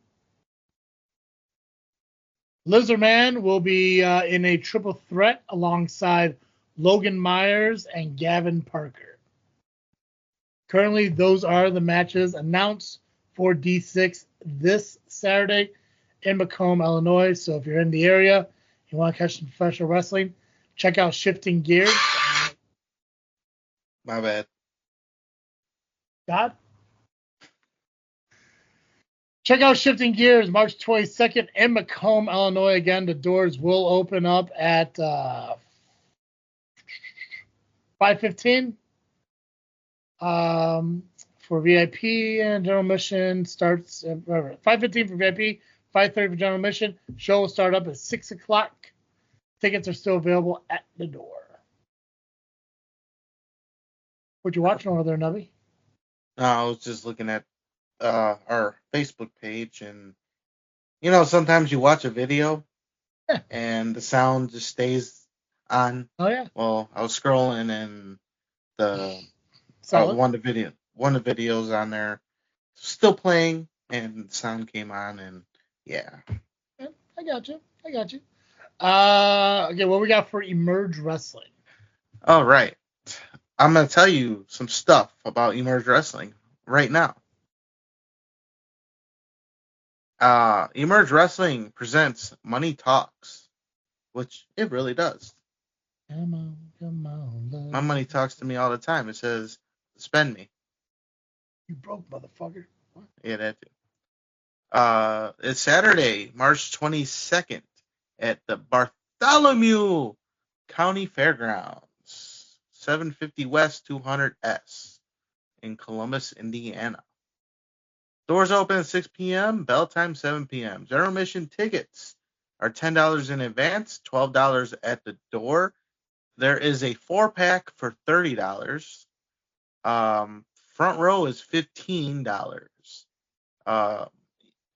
Lizardman will be in a triple threat alongside Logan Myers and Gavin Parker. Currently, those are the matches announced for D6 this Saturday in Macomb, Illinois. So if you're in the area, you want to catch some professional wrestling, check out Shifting Gears. My bad. God? Check out Shifting Gears March 22nd in Macomb, Illinois. Again, the doors will open up at 5:15. For VIP and general admission starts at 5:15 for VIP, 5:30 for general admission. Show will start up at 6 o'clock. Tickets are still available at the door. What you watching over there, Nubby? No, I was just looking at our Facebook page, and sometimes you watch a video and the sound just stays on. Oh yeah. Well, I was scrolling and the one of the videos on there still playing, and the sound came on, and yeah. I got you. Okay, what we got for Emerge Wrestling? All right. I'm going to tell you some stuff about Emerge Wrestling right now. Emerge Wrestling presents Money Talks, which it really does. Come on, love. My money talks to me all the time. It says, spend me. You broke, motherfucker. What? Yeah, that too. It's Saturday, March 22nd at the Bartholomew County Fairgrounds, 750 West 200S in Columbus, Indiana. Doors open at 6 p.m., bell time 7 p.m. General admission tickets are $10 in advance, $12 at the door. There is a 4-pack for $30. Front row is $15.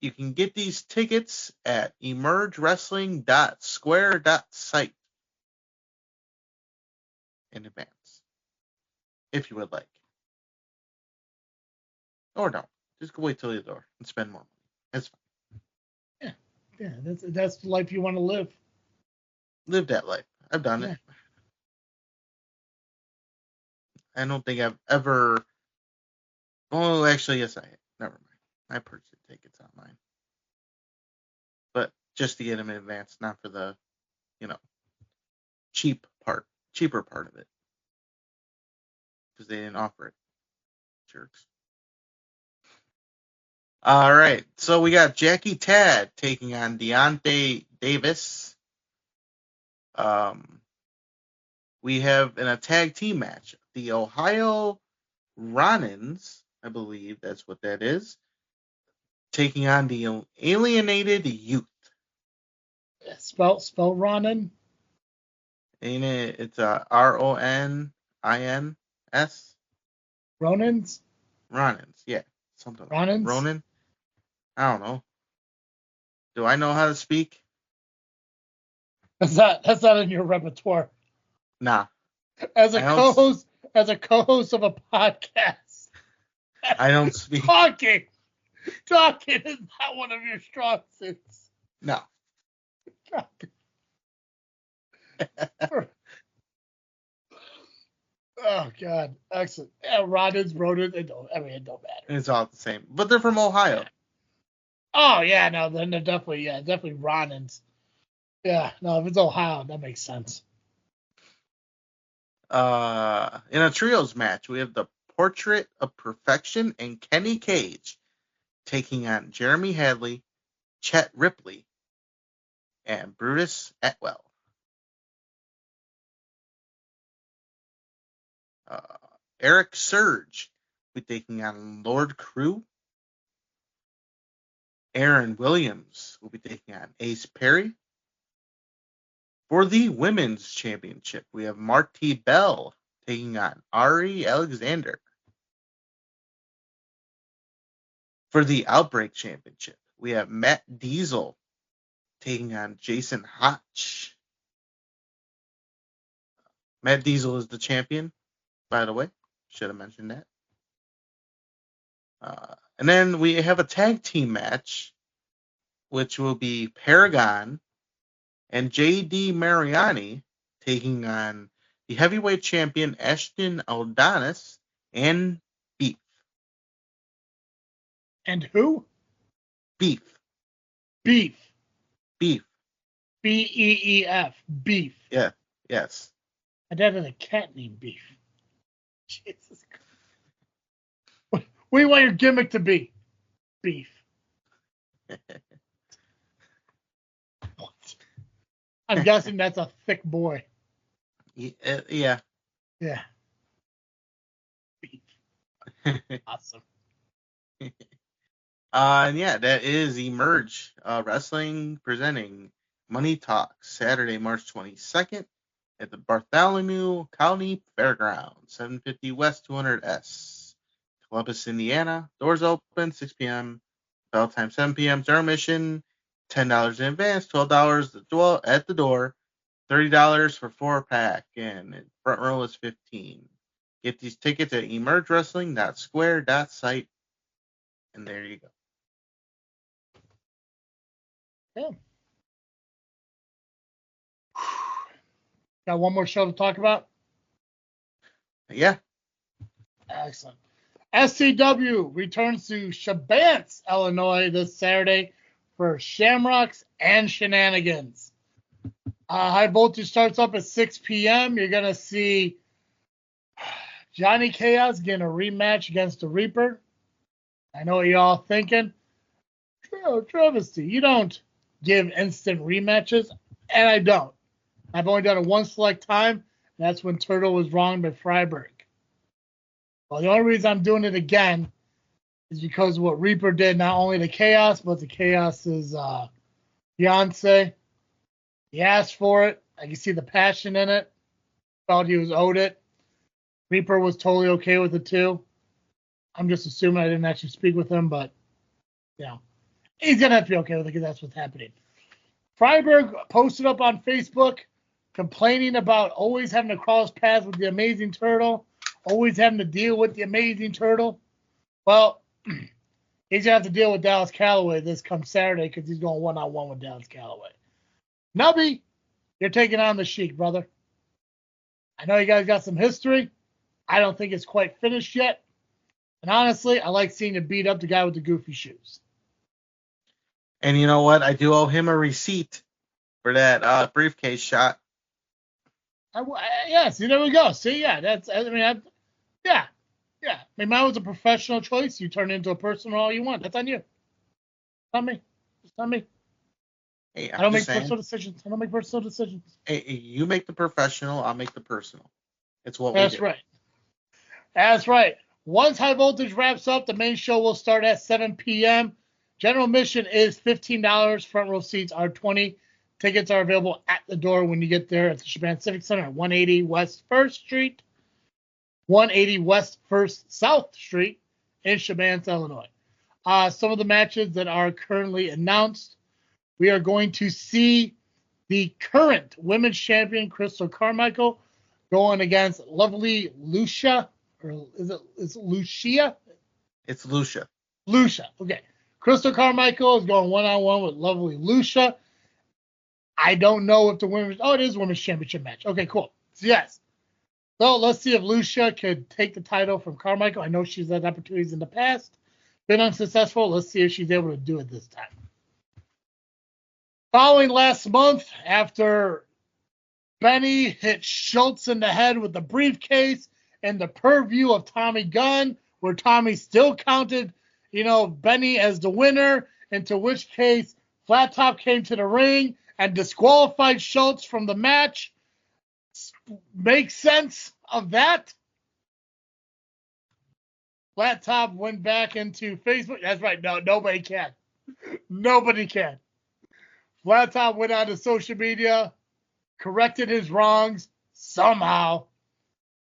You can get these tickets at emergewrestling.square.site in advance, if you would like. Or don't. Just go wait till the door and spend more money. That's fine. Yeah, that's the life you want to live. Live that life. I've done it. I don't think I've ever. Oh, actually, yes, I have. Never mind. I purchased tickets online, but just to get them in advance, not for the, cheaper part of it, because they didn't offer it. Jerks. All right, so we got Jackie Tad taking on Deontay Davis. We have in a tag team match, the Ohio Ronins, I believe that's what that is, taking on the Alienated Youth. Spell Ronin. Ain't it? It's Ronins. Ronins? Ronins, yeah. Something like Ronins? Ronin? I don't know. Do I know how to speak? That's not in your repertoire. Nah. As a co-host of a podcast. I don't speak. Talking is not one of your strong suits. No. Oh God, excellent. Yeah, Rodins, it don't matter. It's all the same, but they're from Ohio. Yeah. Oh yeah, no, then they're definitely Rodins. Yeah, no, if it's Ohio, that makes sense. In a trios match, we have the Portrait of Perfection and Kenny Cage taking on Jeremy Hadley, Chet Ripley, and Brutus Atwell. Eric Surge will be taking on Lord Crew. Aaron Williams will be taking on Ace Perry. For the Women's Championship, we have Marti Bell taking on Ari Alexander. For the Outbreak Championship, we have Matt Dizzle taking on Jason Hotch. Matt Dizzle is the champion, by the way. Should have mentioned that. And then we have a tag team match, which will be Paragon and J.D. Mariani taking on the heavyweight champion Ashton Aldonis and Beef. And who? Beef. Beef. Beef. B-E-E-F. Beef. Yeah. Yes. My dad had a cat named Beef. Jesus Christ. What do you want your gimmick to be? Beef. What? I'm guessing that's a thick boy. Yeah. Yeah. Beef. Awesome. And yeah, that is Emerge Wrestling presenting Money Talks Saturday, March 22nd at the Bartholomew County Fairgrounds, 750 West 200S, Columbus, Indiana. Doors open 6 p.m. Bell time 7 p.m. Intermission, $10 in advance, $12 at the door, $30 for 4-pack, and front row is $15. Get these tickets at emergewrestling.square.site, and there you go. Yeah. Got one more show to talk about? Yeah. Excellent. SCW returns to Shabance, Illinois this Saturday for Shamrocks and Shennanigans. High Voltage starts up at 6 p.m. You're going to see Johnny Chaos getting a rematch against the Reaper. I know what you're all thinking. Travesty, you don't give instant rematches, and I don't. I've only done it one select time, and that's when Turtle was wronged by Freiberg. Well, the only reason I'm doing it again is because of what Reaper did, not only to Chaos, but to Chaos's fiance. He asked for it. I can see the passion in it. Felt he was owed it. Reaper was totally okay with it, too. I'm just assuming I didn't actually speak with him, but, you know, he's going to have to be okay with it because that's what's happening. Freiberg posted up on Facebook complaining about always having to cross paths with the Amazing Turtle, always having to deal with the Amazing Turtle. Well, he's going to have to deal with Dallas Calloway this come Saturday because he's going one-on-one with Dallas Calloway. Nubby, you're taking on the Sheik, brother. I know you guys got some history. I don't think it's quite finished yet. And honestly, I like seeing you beat up the guy with the goofy shoes. And you know what? I do owe him a receipt for that briefcase shot. Yeah, see, there we go. See, yeah, yeah. I mean, mine was a professional choice. You turn it into a personal all you want. That's on you. It's not me. It's not me. Hey, I don't make personal decisions. Hey, you make the professional, I'll make the personal. It's what we do. That's right. That's right. Once High Voltage wraps up, the main show will start at 7 p.m. General admission is $15. Front row seats are $20. Tickets are available at the door when you get there at the Shabance Civic Center at 180 West 1st Street, 180 West 1st South Street in Shabance, Illinois. Some of the matches that are currently announced. We are going to see the current women's champion, Crystal Carmichael, going against lovely Lucia. Or is it Lucia? It's Lucia. Lucia. Okay. Crystal Carmichael is going one-on-one with lovely Lucia. I don't know if the women's... Oh, it is women's championship match. Okay, cool. So, yes. So, let's see if Lucia could take the title from Carmichael. I know she's had opportunities in the past. Been unsuccessful. Let's see if she's able to do it this time. Following last month, after Benny hit Schultz in the head with the briefcase and the purview of Tommy Gunn, where Tommy still counted, Benny as the winner, into which case Flat Top came to the ring and disqualified Schultz from the match. Make sense of that? Flat Top went back into Facebook. That's right. No, nobody can. Nobody can. Flat Top went on to social media, corrected his wrongs somehow,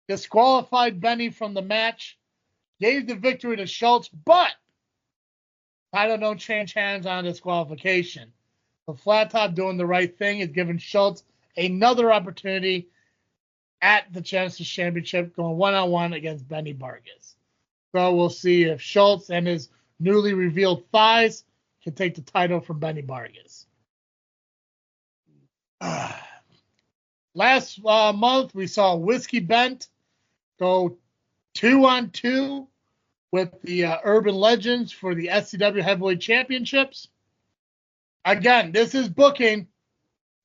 disqualified Benny from the match, gave the victory to Schultz, but title don't change hands on disqualification. But Flat Top doing the right thing is giving Schultz another opportunity at the Genesis Championship, going one-on-one against Benny Vargas. So we'll see if Schultz and his newly revealed thighs can take the title from Benny Vargas. Last month, we saw Whiskey Bent go 2-on-2 with the Urban Legends for the SCW Heavyweight Championships. Again, this is booking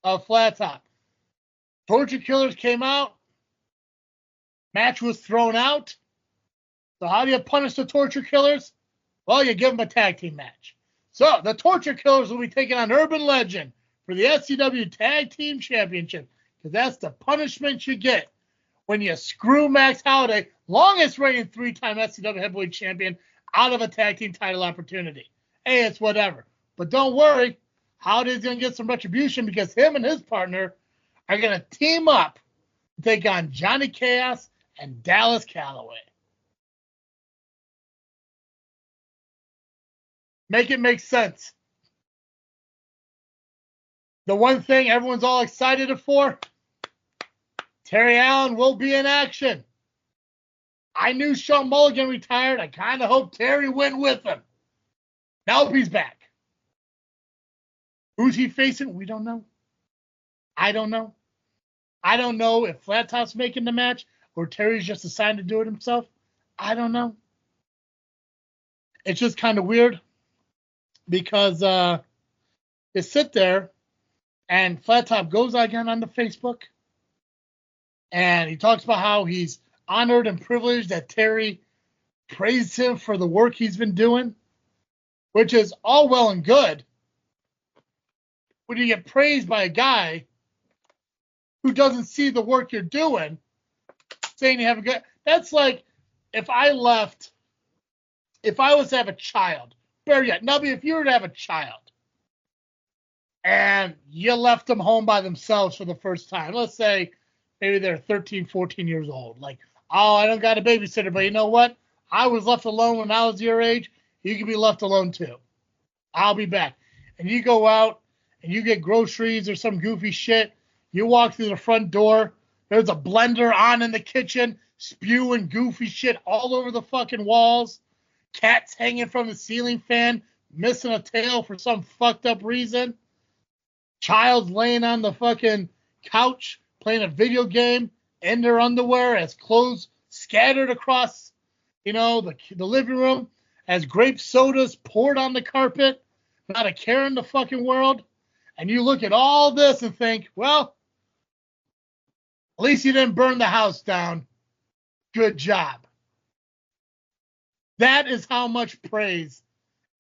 of Flat Top. Torture Killers came out. Match was thrown out. So how do you punish the Torture Killers? Well, you give them a tag team match. So the Torture Killers will be taking on Urban Legend for the SCW Tag Team Championship, because that's the punishment you get when you screw Max Holiday, longest reigning 3-time SCW Heavyweight Champion, out of a tag team title opportunity. Hey, it's whatever. But don't worry, Holiday's going to get some retribution, because him and his partner are going to team up to take on Johnny Chaos and Dallas Calloway. Make it make sense. The one thing everyone's all excited for, Terry Allen will be in action. I knew Sean Mulligan retired. I kind of hoped Terry went with him. Now he's back. Who's he facing? We don't know. I don't know. I don't know if Flat Top's making the match or Terry's just assigned to do it himself. I don't know. It's just kind of weird because they sit there and Flat Top goes again on the Facebook and he talks about how he's honored and privileged that Terry praised him for the work he's been doing, which is all well and good. When you get praised by a guy who doesn't see the work you're doing, saying you have a good... That's like if I was to have a child, better yet, Nubby, if you were to have a child and you left them home by themselves for the first time, let's say maybe they're 13, 14 years old. Like, oh, I don't got a babysitter, but you know what? I was left alone when I was your age. You can be left alone too. I'll be back. And you go out and you get groceries or some goofy shit. You walk through the front door. There's a blender on in the kitchen, spewing goofy shit all over the fucking walls. Cats hanging from the ceiling fan, missing a tail for some fucked up reason. Child's laying on the fucking couch playing a video game in their underwear as clothes scattered across, the living room, as grape sodas poured on the carpet, not a care in the fucking world. And you look at all this and think, well, at least you didn't burn the house down. Good job. That is how much praise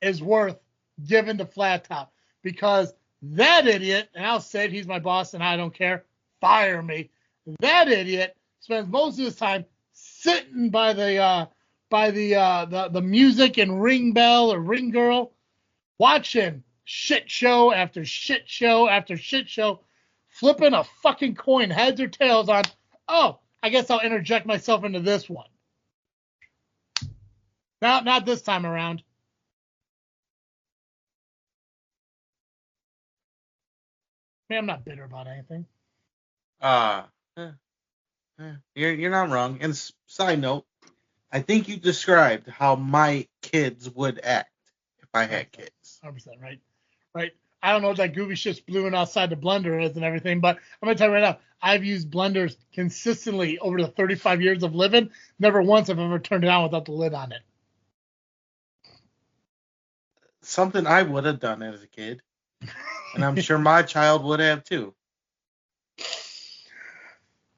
is worth given to Flat Top. Because that idiot, and I'll say it, he's my boss and I don't care, fire me. That idiot spends most of his time sitting by the music and ring bell or ring girl, watching shit show after shit show after shit show, flipping a fucking coin, heads or tails on, oh, I guess I'll interject myself into this one. Not this time around. mean, I'm not bitter about anything. You're not wrong. And side note, I think you described how my kids would act if I had kids. 100%, right? Right. I don't know what that goofy shit's blowing outside the blender is and everything, but I'm going to tell you right now, I've used blenders consistently over the 35 years of living. Never once have I ever turned it on without the lid on it. Something I would have done as a kid. And I'm sure my child would have too.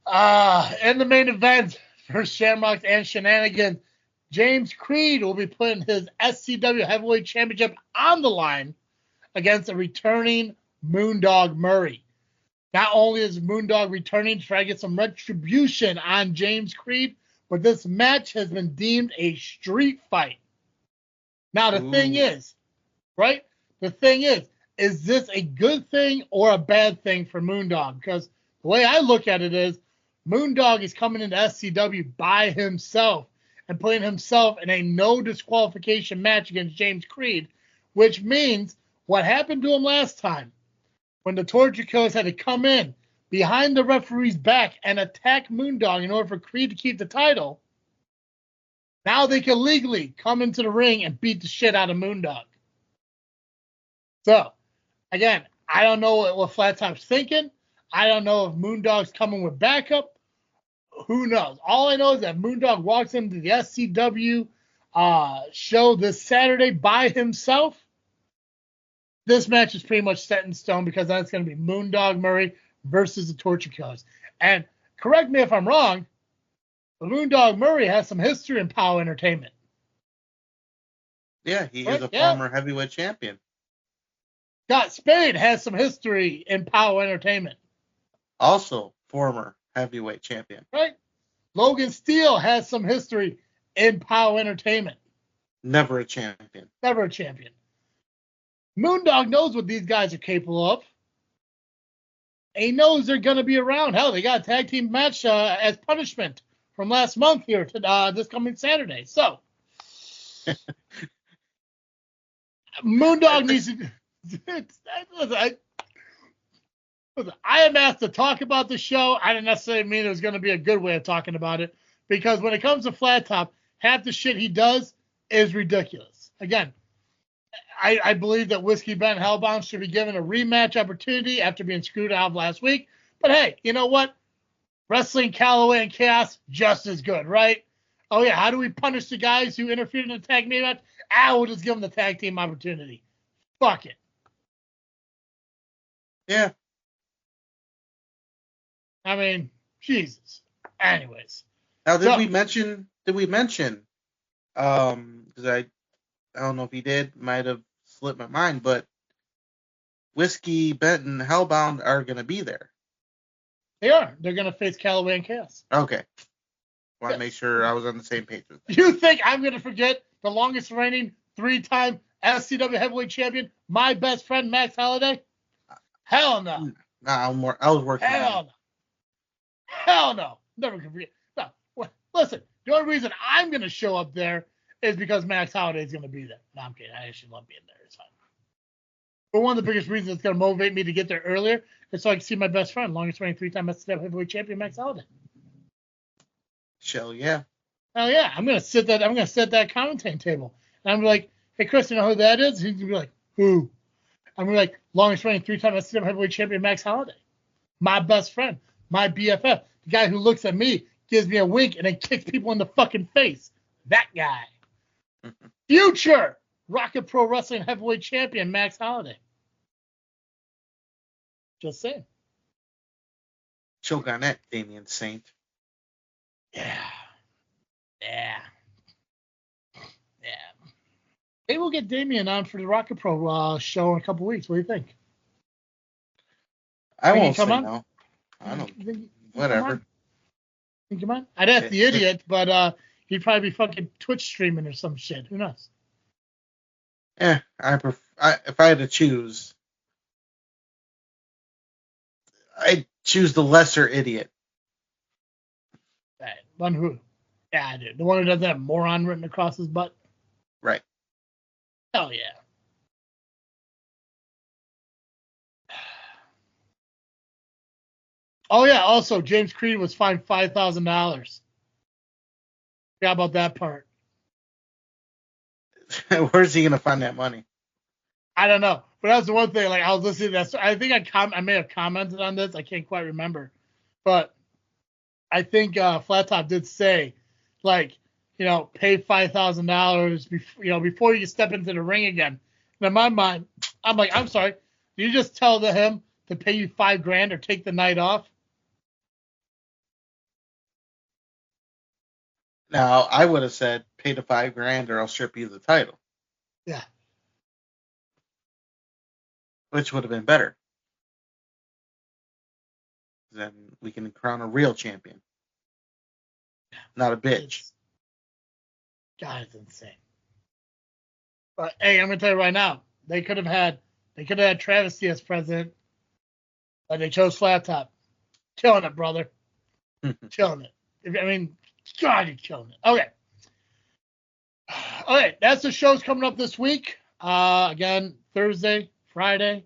In the main event for Shamrocks and Shennanigans, James Creed will be putting his SCW Heavyweight Championship on the line against a returning Moondog Murray. Not only is Moondog returning to try to get some retribution on James Creed, but this match has been deemed a street fight. Now, the thing is, right? The thing is this a good thing or a bad thing for Moondog? Because the way I look at it is, Moondog is coming into SCW by himself and putting himself in a no disqualification match against James Creed, which means what happened to him last time when the Torture Killers had to come in behind the referee's back and attack Moondog in order for Creed to keep the title. Now they can legally come into the ring and beat the shit out of Moondog. So, again, I don't know what Flat Top's thinking. I don't know if Moondog's coming with backup. Who knows? All I know is that Moondog walks into the SCW show this Saturday by himself. This match is pretty much set in stone because that's going to be Moondog Murray versus the Torture Killers. And correct me if I'm wrong, but Moondog Murray has some history in POW Entertainment. Yeah, he is a former heavyweight champion. Scott Spade has some history in POW Entertainment. Also former heavyweight champion. Right? Logan Steele has some history in POW Entertainment. Never a champion. Never a champion. Moondog knows what these guys are capable of. He knows they're going to be around. Hell, they got a tag team match as punishment from last month here to this coming Saturday. So, Moondog needs to... Listen, I am asked to talk about the show. I didn't necessarily mean it was going to be a good way of talking about it, because when it comes to Flat Top, half the shit he does is ridiculous. Again, I believe that Whiskey Ben Hellbound should be given a rematch opportunity after being screwed out last week. But hey, you know what? Wrestling Callaway and Chaos, just as good, right? Oh yeah, how do we punish the guys who interfered in the tag team match? We'll just give them the tag team opportunity. Fuck it. Yeah. I mean, Jesus. Anyways. Now, did we mention, because I don't know if he did, might have slipped my mind, but Whiskey, Benton, Hellbound are going to be there. They are. They're going to face Callaway and Chaos. Okay. Want to make sure I was on the same page with that. You think I'm going to forget the longest reigning 3-time SCW heavyweight champion, my best friend, Max Holiday? Hell no. I was working Hell on it. no. Hell no. Never can forget. No. Listen, the only reason I'm going to show up there is because Max Holiday is going to be there. No, I'm kidding. I actually love being there. It's fine. But one of the biggest reasons it's going to motivate me to get there earlier is so I can see my best friend, longest reigning 3-time SCW heavyweight champion, Max Holiday. Hell yeah. Hell yeah. I'm going to sit that commentating table. And I'm like, hey, Chris, you know who that is? He's going to be like, who? I'm going to be like, longest reigning 3-time SCW heavyweight champion, Max Holiday. My best friend. My BFF. The guy who looks at me, gives me a wink, and then kicks people in the fucking face. That guy. Future Rocket Pro Wrestling heavyweight champion, Max Holiday. Just saying. Choke on that, Damian Saint. Yeah. Maybe we'll get Damian on for the Rocket Pro show in a couple weeks. What do you think? I won't say no. I don't. Whatever. Think you mind? I'd ask the idiot, but he'd probably be fucking Twitch streaming or some shit. Who knows? If I had to choose, I'd choose the lesser idiot. Right. One who? Yeah, I do. The one who doesn't have moron written across his butt. Right. Hell yeah. Oh yeah. Also, James Creed was fined $5,000. Forgot about that part. Where's he gonna find that money? I don't know, but that's the one thing. Like I was listening to that. I think I may have commented on this. I can't quite remember, but I think Flat Top did say, like, pay $5,000 before you step into the ring again. And in my mind, I'm like, I'm sorry, did you just tell him to pay you $5,000 or take the night off? Now I would have said pay the $5,000 or I'll strip you the title. Yeah. Which would have been better. Then we can crown a real champion. Not a bitch. God, it's insane. But hey, I'm gonna tell you right now, they could have had Travesty as president, but they chose Flat Top. Killing it, brother. Killing it. God, you're killing it. Okay. Okay, that's the shows coming up this week. Again, Thursday, Friday.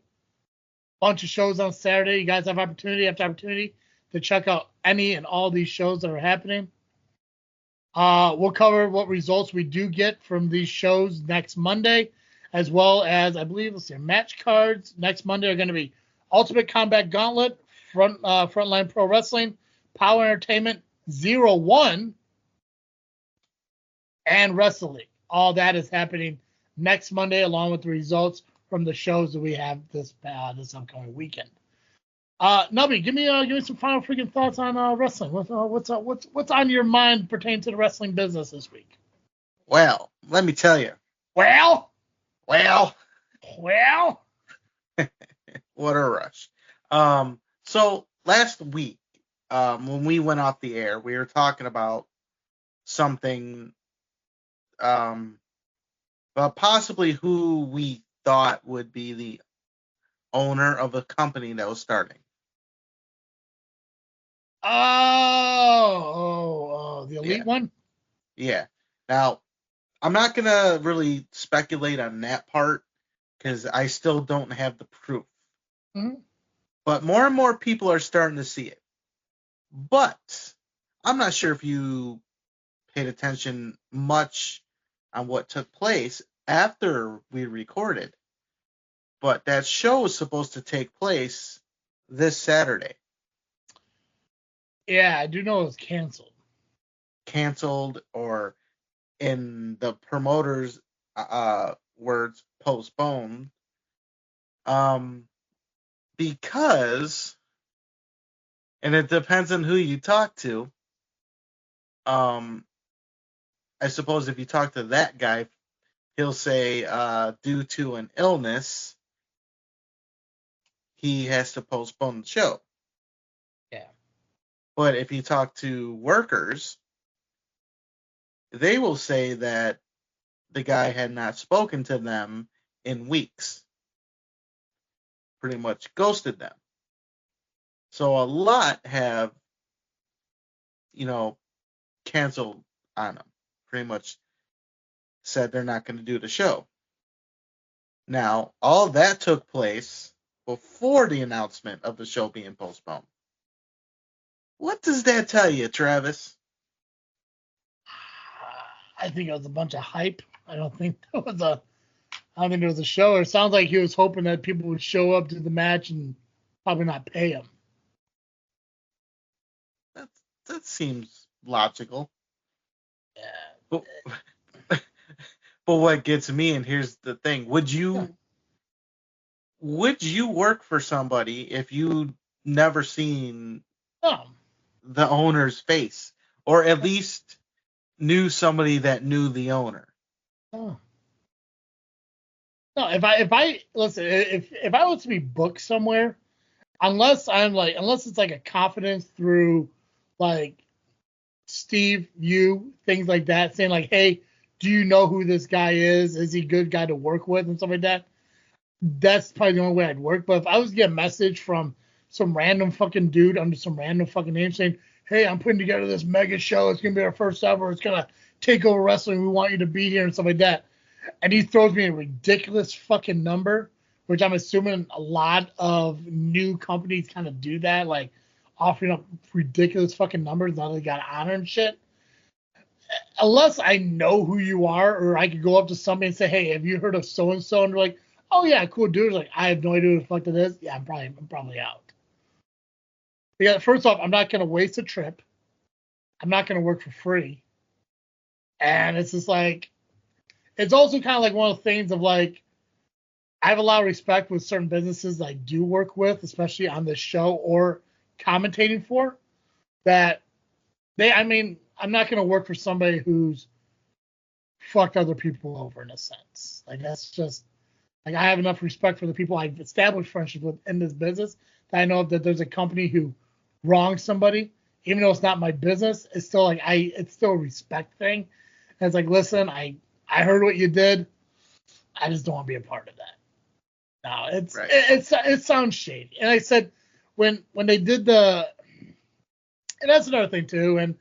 Bunch of shows on Saturday. You guys have opportunity after opportunity to check out any and all these shows that are happening. We'll cover what results we do get from these shows next Monday, as well as, I believe, match cards next Monday are going to be Ultimate Combat Gauntlet, Frontline Pro Wrestling, Power Entertainment 01, and Wrestling. All that is happening next Monday, along with the results from the shows that we have this upcoming weekend. Nubby, give me some final freaking thoughts on wrestling. What's on your mind pertaining to the wrestling business this week? Well, let me tell you. Well. What a rush. So last week, when we went off the air, we were talking about something, but possibly who we thought would be the owner of a company that was starting. Oh, the elite one? Yeah. Now, I'm not going to really speculate on that part because I still don't have the proof. Mm-hmm. But more and more people are starting to see it. But I'm not sure if you paid attention much on what took place after we recorded. But that show was supposed to take place this Saturday. Yeah, I do know it was canceled. Canceled, or in the promoter's words, postponed. Because, and it depends on who you talk to. I suppose if you talk to that guy, he'll say due to an illness, he has to postpone the show. Yeah. But if you talk to workers, they will say that the guy had not spoken to them in weeks. Pretty much ghosted them. So a lot have, canceled on them. Pretty much said they're not going to do the show. Now, all that took place before the announcement of the show being postponed. What does that tell you, Travis? I think it was a bunch of hype. I don't think there was a show. It sounds like he was hoping that people would show up to the match and probably not pay him. That seems logical. Yeah. But what gets me, and here's the thing, would you work for somebody if you never seen the owner's face, or at least knew somebody that knew the owner? No, if I listen, if I was to be booked somewhere, unless it's like a confidence through like Steve, you, things like that, saying like, hey, do you know who this guy is? Is he a good guy to work with and stuff like that? That's probably the only way I'd work. But if I was to get a message from some random fucking dude under some random fucking name saying, hey, I'm putting together this mega show. It's going to be our first ever. It's going to take over wrestling. We want you to be here and stuff like that. And he throws me a ridiculous fucking number, which I'm assuming a lot of new companies kind of do that. Like, offering up ridiculous fucking numbers now they got honor and shit. Unless I know who you are, or I could go up to somebody and say, hey, have you heard of so and so? And they're like, oh yeah, cool dude. Like, I have no idea who the fuck that is. Yeah, I'm probably out. Yeah, first off, I'm not gonna waste a trip. I'm not gonna work for free. And it's just like, it's also kind of like one of the things of like, I have a lot of respect with certain businesses that I do work with, especially on this show or commentating for, that I'm not going to work for somebody who's fucked other people over in a sense. Like, that's just, like, I have enough respect for the people I've established friendships with in this business that I know that there's a company who wrongs somebody, even though it's not my business, it's still like, it's still a respect thing. And it's like, listen, I heard what you did. I just don't want to be a part of that. No, it sounds shady. And I said, when they did and that's another thing too, and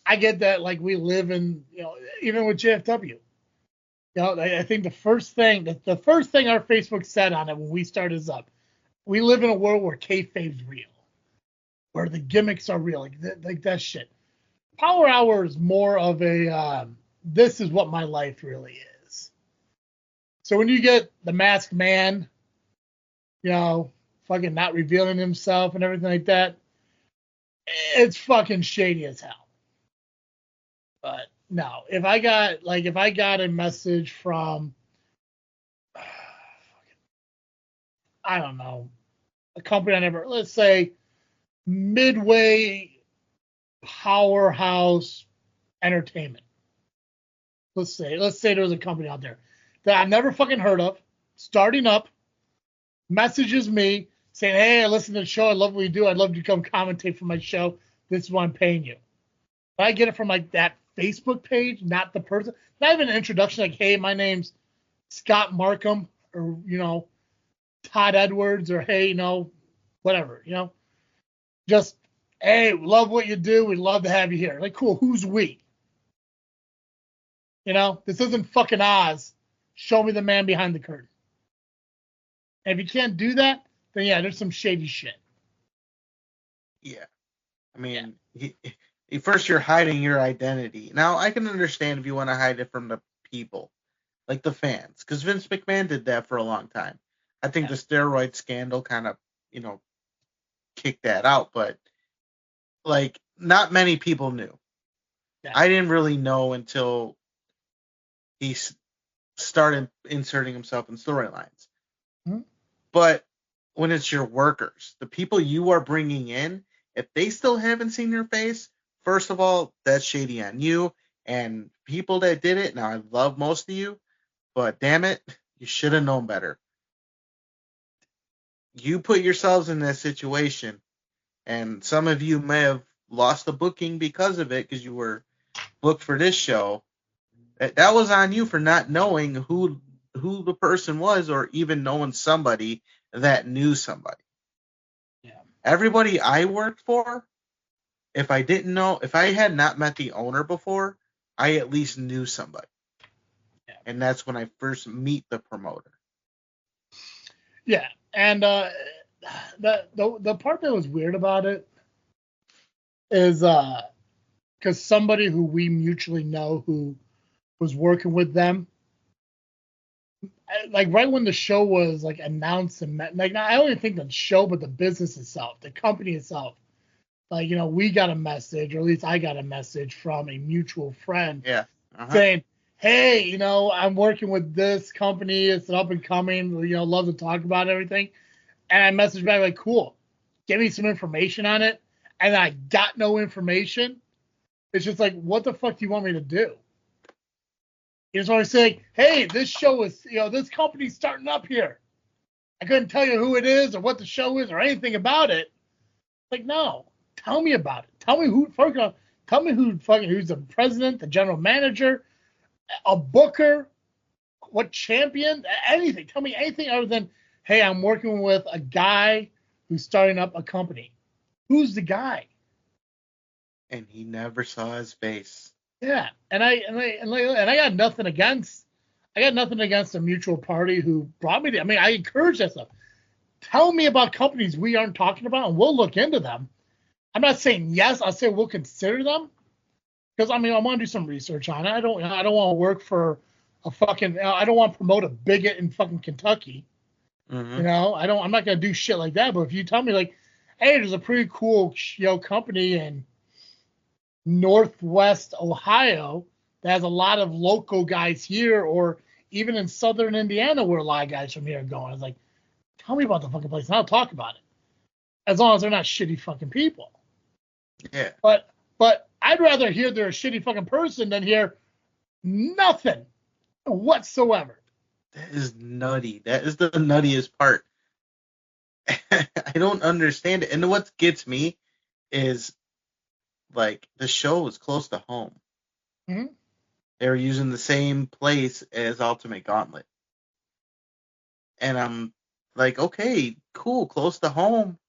I get that, like, we live in, even with JFW, I think the first thing our Facebook said on it when we started this up, we live in a world where kayfabe's real, where the gimmicks are real, like that shit. Power Hour is more of a, this is what my life really is. So when you get the masked man, fucking not revealing himself and everything like that, it's fucking shady as hell. But no, if I got a message from, I don't know, a company let's say Midway Powerhouse Entertainment. Let's say there was a company out there that I've never fucking heard of, starting up, messages me saying, hey, I listen to the show. I love what you do. I'd love you to come commentate for my show. This is what I'm paying you. But I get it from like that Facebook page, not the person. Not even an introduction like, hey, my name's Scott Markham, or, Todd Edwards, or hey, whatever, just, hey, love what you do. We'd love to have you here. Like, cool. Who's we? This isn't fucking Oz. Show me the man behind the curtain. And if you can't do that, then yeah, there's some shady shit. Yeah. I mean, first you're hiding your identity. Now, I can understand if you want to hide it from the people, like the fans, because Vince McMahon did that for a long time. I think the steroid scandal kind of, kicked that out, but like, not many people knew. Yeah. I didn't really know until he started inserting himself in storylines. Mm-hmm. But when it's your workers, the people you are bringing in, if they still haven't seen your face, first of all, that's shady on you. And people that did it, now I love most of you, but damn it, you should have known better. You put yourselves in that situation, and some of you may have lost the booking because of it, because you were booked for this show. That was on you for not knowing who the person was, or even knowing somebody that knew somebody. Yeah. Everybody I worked for, if I had not met the owner before, I at least knew somebody. Yeah. And that's when I first meet the promoter. Yeah. And the part that was weird about it is because somebody who we mutually know who was working with them, like right when the show was like announced and like, I don't even think the show, but the business itself, the company itself, like, we got a message, or at least I got a message from a mutual friend saying, hey, I'm working with this company. It's an up and coming, love to talk about everything. And I messaged back like, cool, give me some information on it. And I got no information. It's just like, what the fuck do you want me to do? You just want to say, hey, this show is, this company's starting up here. I couldn't tell you who it is or what the show is or anything about it. Like, no, tell me about it. Tell me who's the president, the general manager, a booker, what champion, anything. Tell me anything other than, hey, I'm working with a guy who's starting up a company. Who's the guy? And he never saw his face. Yeah, and I got nothing against a mutual party who brought me to. I encourage that stuff. Tell me about companies we aren't talking about, and we'll look into them. I'm not saying yes. I'll say we'll consider them because I want to do some research on it. I don't want to work for a fucking. I don't want to promote a bigot in fucking Kentucky. Mm-hmm. You know, I'm not gonna do shit like that. But if you tell me like, hey, there's a pretty cool company in Northwest Ohio that has a lot of local guys here, or even in Southern Indiana where a lot of guys from here are going. I was like, tell me about the fucking place and I'll talk about it. As long as they're not shitty fucking people. Yeah. But I'd rather hear they're a shitty fucking person than hear nothing whatsoever. That is nutty. That is the nuttiest part. I don't understand it. And what gets me is, like, the show is close to home. Mm-hmm. They were using the same place as Ultimate Gauntlet. And I'm like, okay, cool, close to home.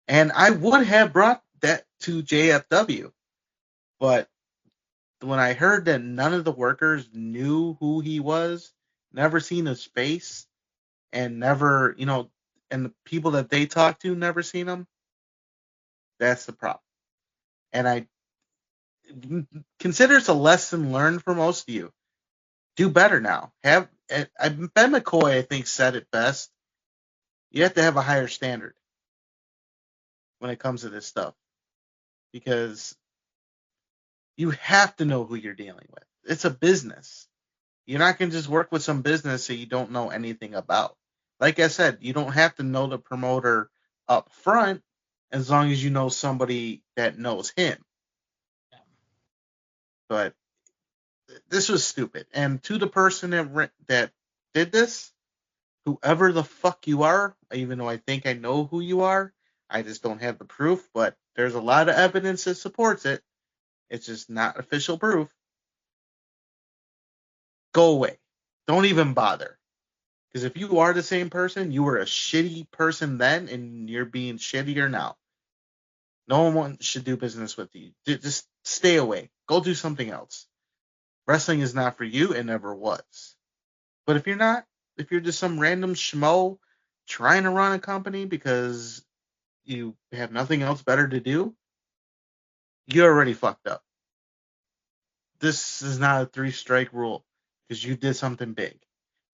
And I would have brought that to JFW. But when I heard that none of the workers knew who he was, never seen his face, and never, and the people that they talked to never seen him, that's the problem. And I consider it's a lesson learned for most of you. Do better now. Ben McCoy, I think, said it best. You have to have a higher standard when it comes to this stuff, because you have to know who you're dealing with. It's a business. You're not going to just work with some business that you don't know anything about. Like I said, you don't have to know the promoter up front as long as you know somebody that knows him. But this was stupid. And to the person that did this, whoever the fuck you are, even though I think I know who you are, I just don't have the proof, but there's a lot of evidence that supports it. It's just not official proof. Go away. Don't even bother. Because if you are the same person, you were a shitty person then, and you're being shittier now. No one should do business with you. Just stay away. Go do something else. Wrestling is not for you. It never was. But if you're not, if you're just some random schmo trying to run a company because you have nothing else better to do, you're already fucked up. This is not a 3-strike rule because you did something big.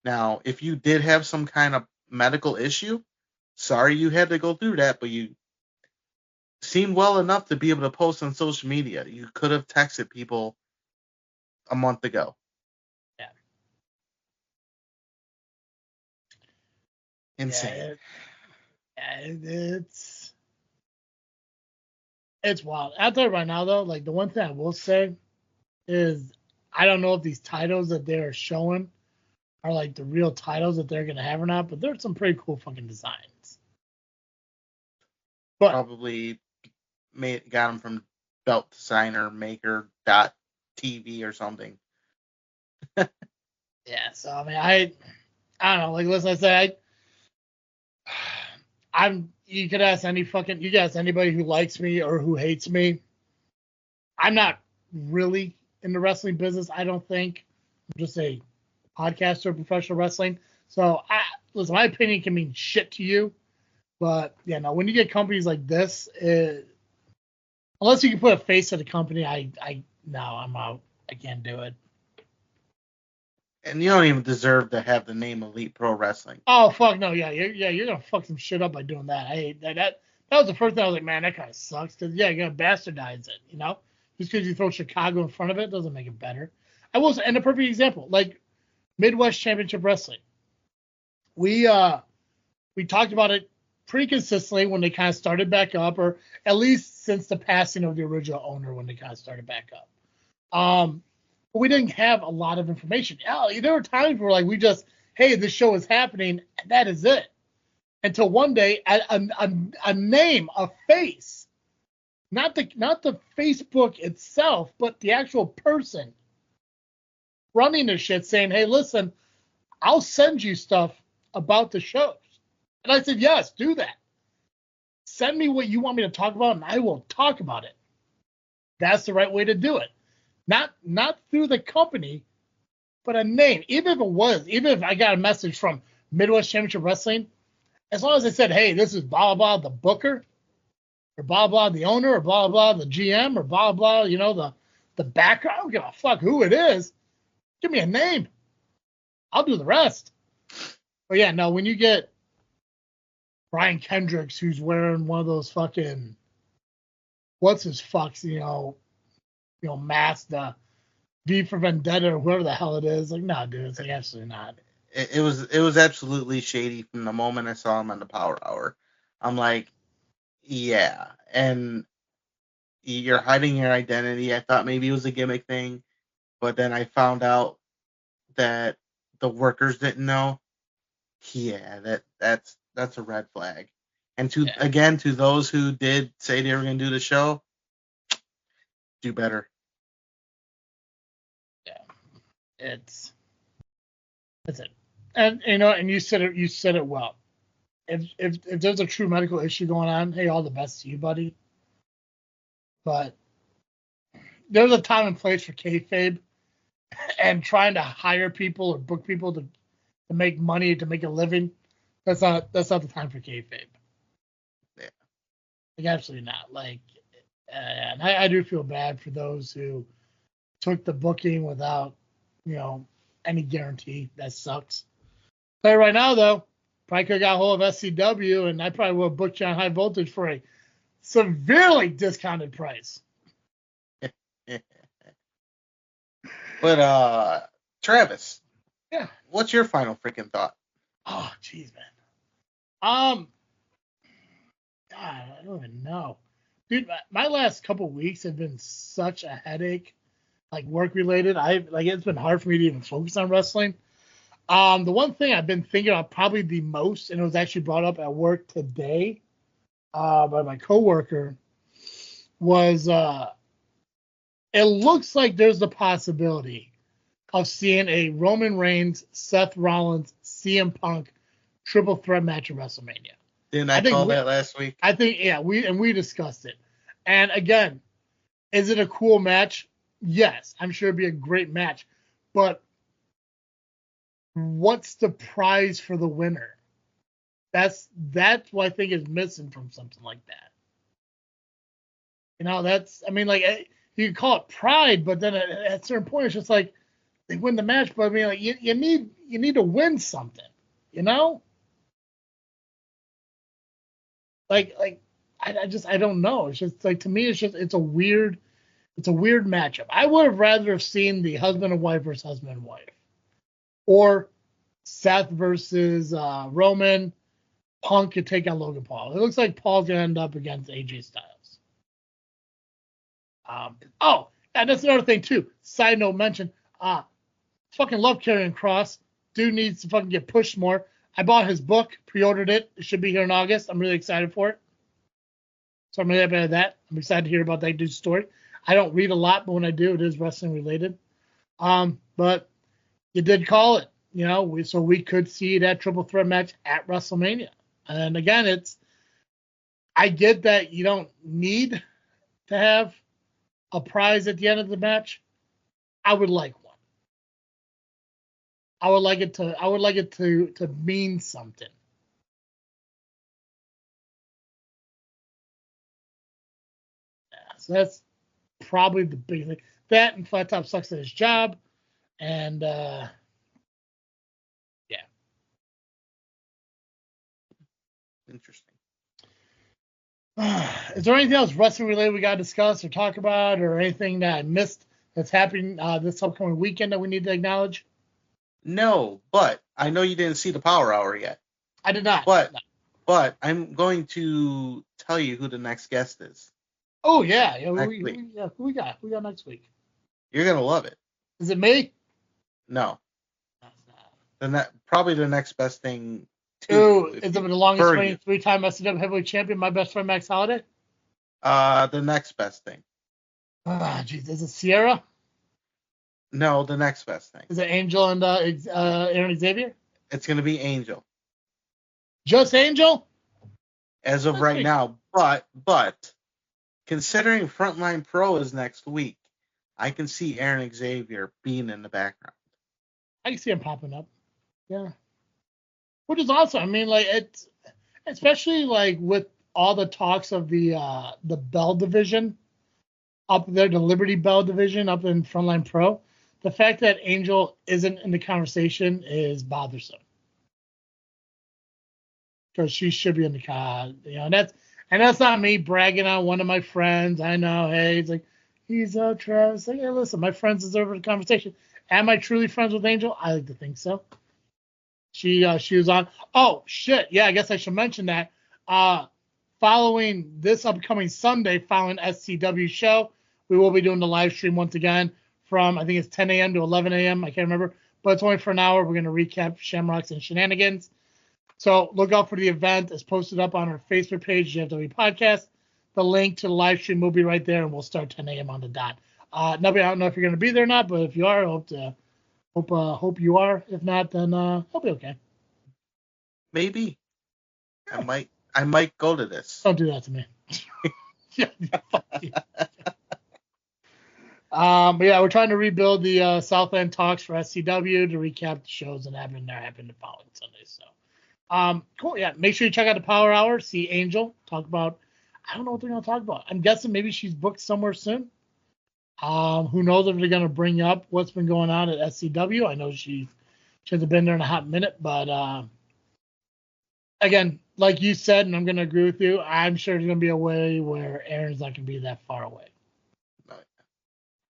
Now, if you did have some kind of medical issue, sorry you had to go through that, but you seemed well enough to be able to post on social media. You could have texted people a month ago. Yeah. Insane. It's wild. I'll tell you right now, though, like the one thing I will say is I don't know if these titles that they're showing are like the real titles that they're going to have or not, but there's some pretty cool fucking designs. But probably got them from Belt Designer Maker.tv or something. Yeah, so I mean, I don't know. Like, listen, I said, you could ask anybody who likes me or who hates me. I'm not really in the wrestling business, I don't think. I'm just a podcaster of professional wrestling. So, listen, my opinion can mean shit to you. But, yeah, no, when you get companies like this, unless you can put a face to the company, I'm out. I can't do it. And you don't even deserve to have the name Elite Pro Wrestling. Oh, fuck no. Yeah, you're going to fuck some shit up by doing that. I hate that. That was the first thing I was like, man, that kind of sucks. Because, yeah, you're going to bastardize it, you know? Just because you throw Chicago in front of it doesn't make it better. I will say, and a perfect example, like Midwest Championship Wrestling. We talked about it pretty consistently when they kind of started back up, or at least since the passing of the original owner when they kind of started back up. But we didn't have a lot of information. There were times where like we just, hey, this show is happening, and that is it. Until one day, a name, a face, not the Facebook itself, but the actual person running the shit saying, hey, listen, I'll send you stuff about the shows. And I said, yes, do that. Send me what you want me to talk about, and I will talk about it. That's the right way to do it. Not through the company, but a name. Even if I got a message from Midwest Championship Wrestling, as long as I said, hey, this is blah, blah, blah, the booker, or blah blah the owner, or blah blah the GM, or blah blah the backer. I don't give a fuck who it is. Give me a name. I'll do the rest. But yeah, no, when you get Brian Kendricks, who's wearing one of those fucking what's his fucks, mask, the V for Vendetta or whoever the hell it is. Like, no, dude, it's like absolutely not. It was absolutely shady from the moment I saw him on the Power Hour. I'm like, yeah, and you're hiding your identity. I thought maybe it was a gimmick thing, but then I found out that the workers didn't know. Yeah, that's a red flag. And to those who did say they were going to do the show, do better. Yeah, that's it. And and you said it well. If there's a true medical issue going on, hey, all the best to you, buddy. But there's a time and place for kayfabe, and trying to hire people or book people to make money, to make a living. That's not the time for kayfabe. Yeah, like absolutely not. Like, and I do feel bad for those who took the booking without any guarantee. That sucks. But right now though, probably could have got a hold of SCW, and I probably would have booked you on High Voltage for a severely discounted price. But Travis, yeah, what's your final freaking thought? Oh, jeez, man. God, I don't even know, dude. My last couple weeks have been such a headache, like work related. It's been hard for me to even focus on wrestling. The one thing I've been thinking about probably the most, and it was actually brought up at work today, by my coworker, was it looks like there's the possibility of seeing a Roman Reigns, Seth Rollins, CM Punk triple threat match at WrestleMania. Didn't I call that last week? I think, yeah, we discussed it. And again, is it a cool match? Yes, I'm sure it'd be a great match. But what's the prize for the winner? That's what I think is missing from something like that. You can call it pride, but then at a certain point, it's just like they win the match. But I mean, like you need to win something, Like I don't know. It's just like, to me, it's a weird matchup. I would have rather have seen the husband and wife versus husband and wife, or Seth versus Roman. Punk could take on Logan Paul. It looks like Paul's gonna end up against AJ Styles. And that's another thing too. Side note mention. Fucking love Karrion Kross. Dude needs to fucking get pushed more. I bought his book, pre-ordered it. It should be here in August. I'm really excited for it. So I'm really happy with that. I'm excited to hear about that dude's story. I don't read a lot, but when I do, it is wrestling related. But you did call it, so we could see that triple threat match at WrestleMania. And again, I get that you don't need to have a prize at the end of the match. I would like one. I would like it to mean something. Yeah, so that's probably the big thing. That, and Flat Top sucks at his job, and yeah. Interesting. Is there anything else wrestling related we got to discuss or talk about, or anything that I missed that's happening this upcoming weekend that we need to acknowledge? No, but I know you didn't see the Power Hour yet. I did not. But I'm going to tell you who the next guest is. Oh yeah, who we got? Who we got next week? You're gonna love it. Is it me? No. Probably the next best thing. Is it the longest reigning 3-time SCW heavyweight champion, my best friend Max Holiday? The next best thing. Jeez, is it Sierra? No, the next best thing. Is it Angel and Aaron Xavier? It's gonna be Angel. Just Angel? As of right now, but considering Frontline Pro is next week, I can see Aaron Xavier being in the background. I can see him popping up. Yeah. Which is awesome. I mean, like, it's especially like with all the talks of the Bell division up there, the Liberty Bell division up in Frontline Pro, the fact that Angel isn't in the conversation is bothersome. Because she should be in the card, and that's not me bragging on one of my friends. I know, hey, it's like he's Travis. Like, hey, listen, my friends deserve a conversation. Am I truly friends with Angel? I like to think so. She was on. Oh shit, yeah, I guess I should mention that. Following this upcoming Sunday, following SCW show, we will be doing the live stream once again from, I think it's 10 a.m. to 11 a.m. I can't remember, but it's only for an hour. We're going to recap Shamrocks and Shennanigans. So look out for the event. It's posted up on our Facebook page, JFW Podcast. The link to the live stream will be right there, and we'll start 10 a.m. on the dot. Nubby, I don't know if you're going to be there or not, but if you are, hope you are. If not, then I'll be okay. Maybe. I might go to this. Don't do that to me. Yeah, fuck you. But yeah, we're trying to rebuild the Southland talks for SCW to recap the shows that happened the following Sunday. So, cool. Yeah, make sure you check out the Power Hour. See Angel talk about. I don't know what they're gonna talk about. I'm guessing maybe she's booked somewhere soon. Who knows if they're gonna bring up what's been going on at SCW? I know she hasn't been there in a hot minute, but again, like you said, and I'm gonna agree with you. I'm sure there's gonna be a way where Aaron's not gonna be that far away.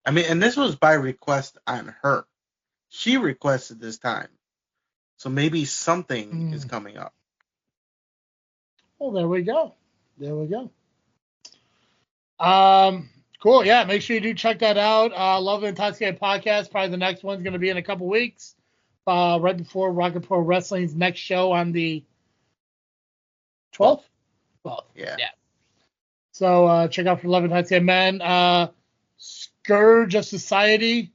I mean, and this was by request on her. She requested this time. So maybe something is coming up. Well, there we go. Cool. Yeah, make sure you do check that out. Love the Intoxicated Podcast. Probably the next one's going to be in a couple weeks. Right before Rocket Pro Wrestling's next show on the 12th? 12th. Yeah. So check out for Love Intoxicated Men. Scourge of Society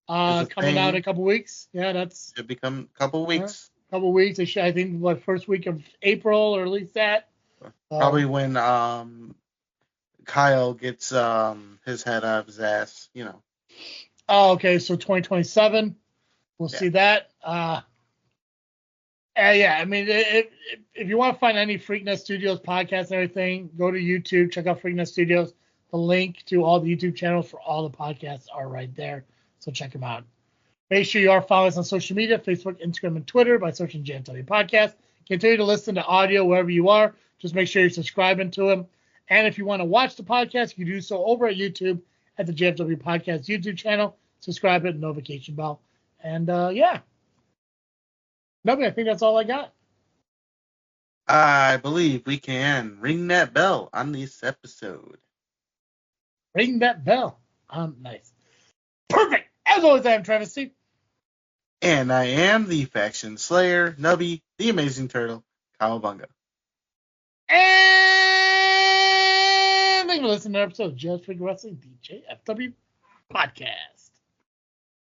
coming out in a couple weeks. Yeah, that's should become a couple weeks. Couple weeks. I think first week of April, or at least that. Probably when Kyle gets his head out of his ass, you know. Oh, okay. So 2027, we'll see that. Yeah, I mean, if you want to find any Freaknet Studios podcasts and everything, go to YouTube, check out Freaknet Studios. The link to all the YouTube channels for all the podcasts are right there, so check them out. Make sure you are following us on social media, Facebook, Instagram, and Twitter by searching JFW Podcast. Continue to listen to audio wherever you are. Just make sure you're subscribing to them. And if you want to watch the podcast, you can do so over at YouTube at the JFW Podcast YouTube channel. Subscribe, hit the notification bell. And, yeah. Nobody, I think that's all I got. I believe we can ring that bell on this episode. Ring that bell. Nice. Perfect. As always, I am Travis C. And I am the Faction Slayer, Nubby, the Amazing Turtle, Cowabunga. And thank you for listening to an episode of JFW Wrestling, the JFW Podcast.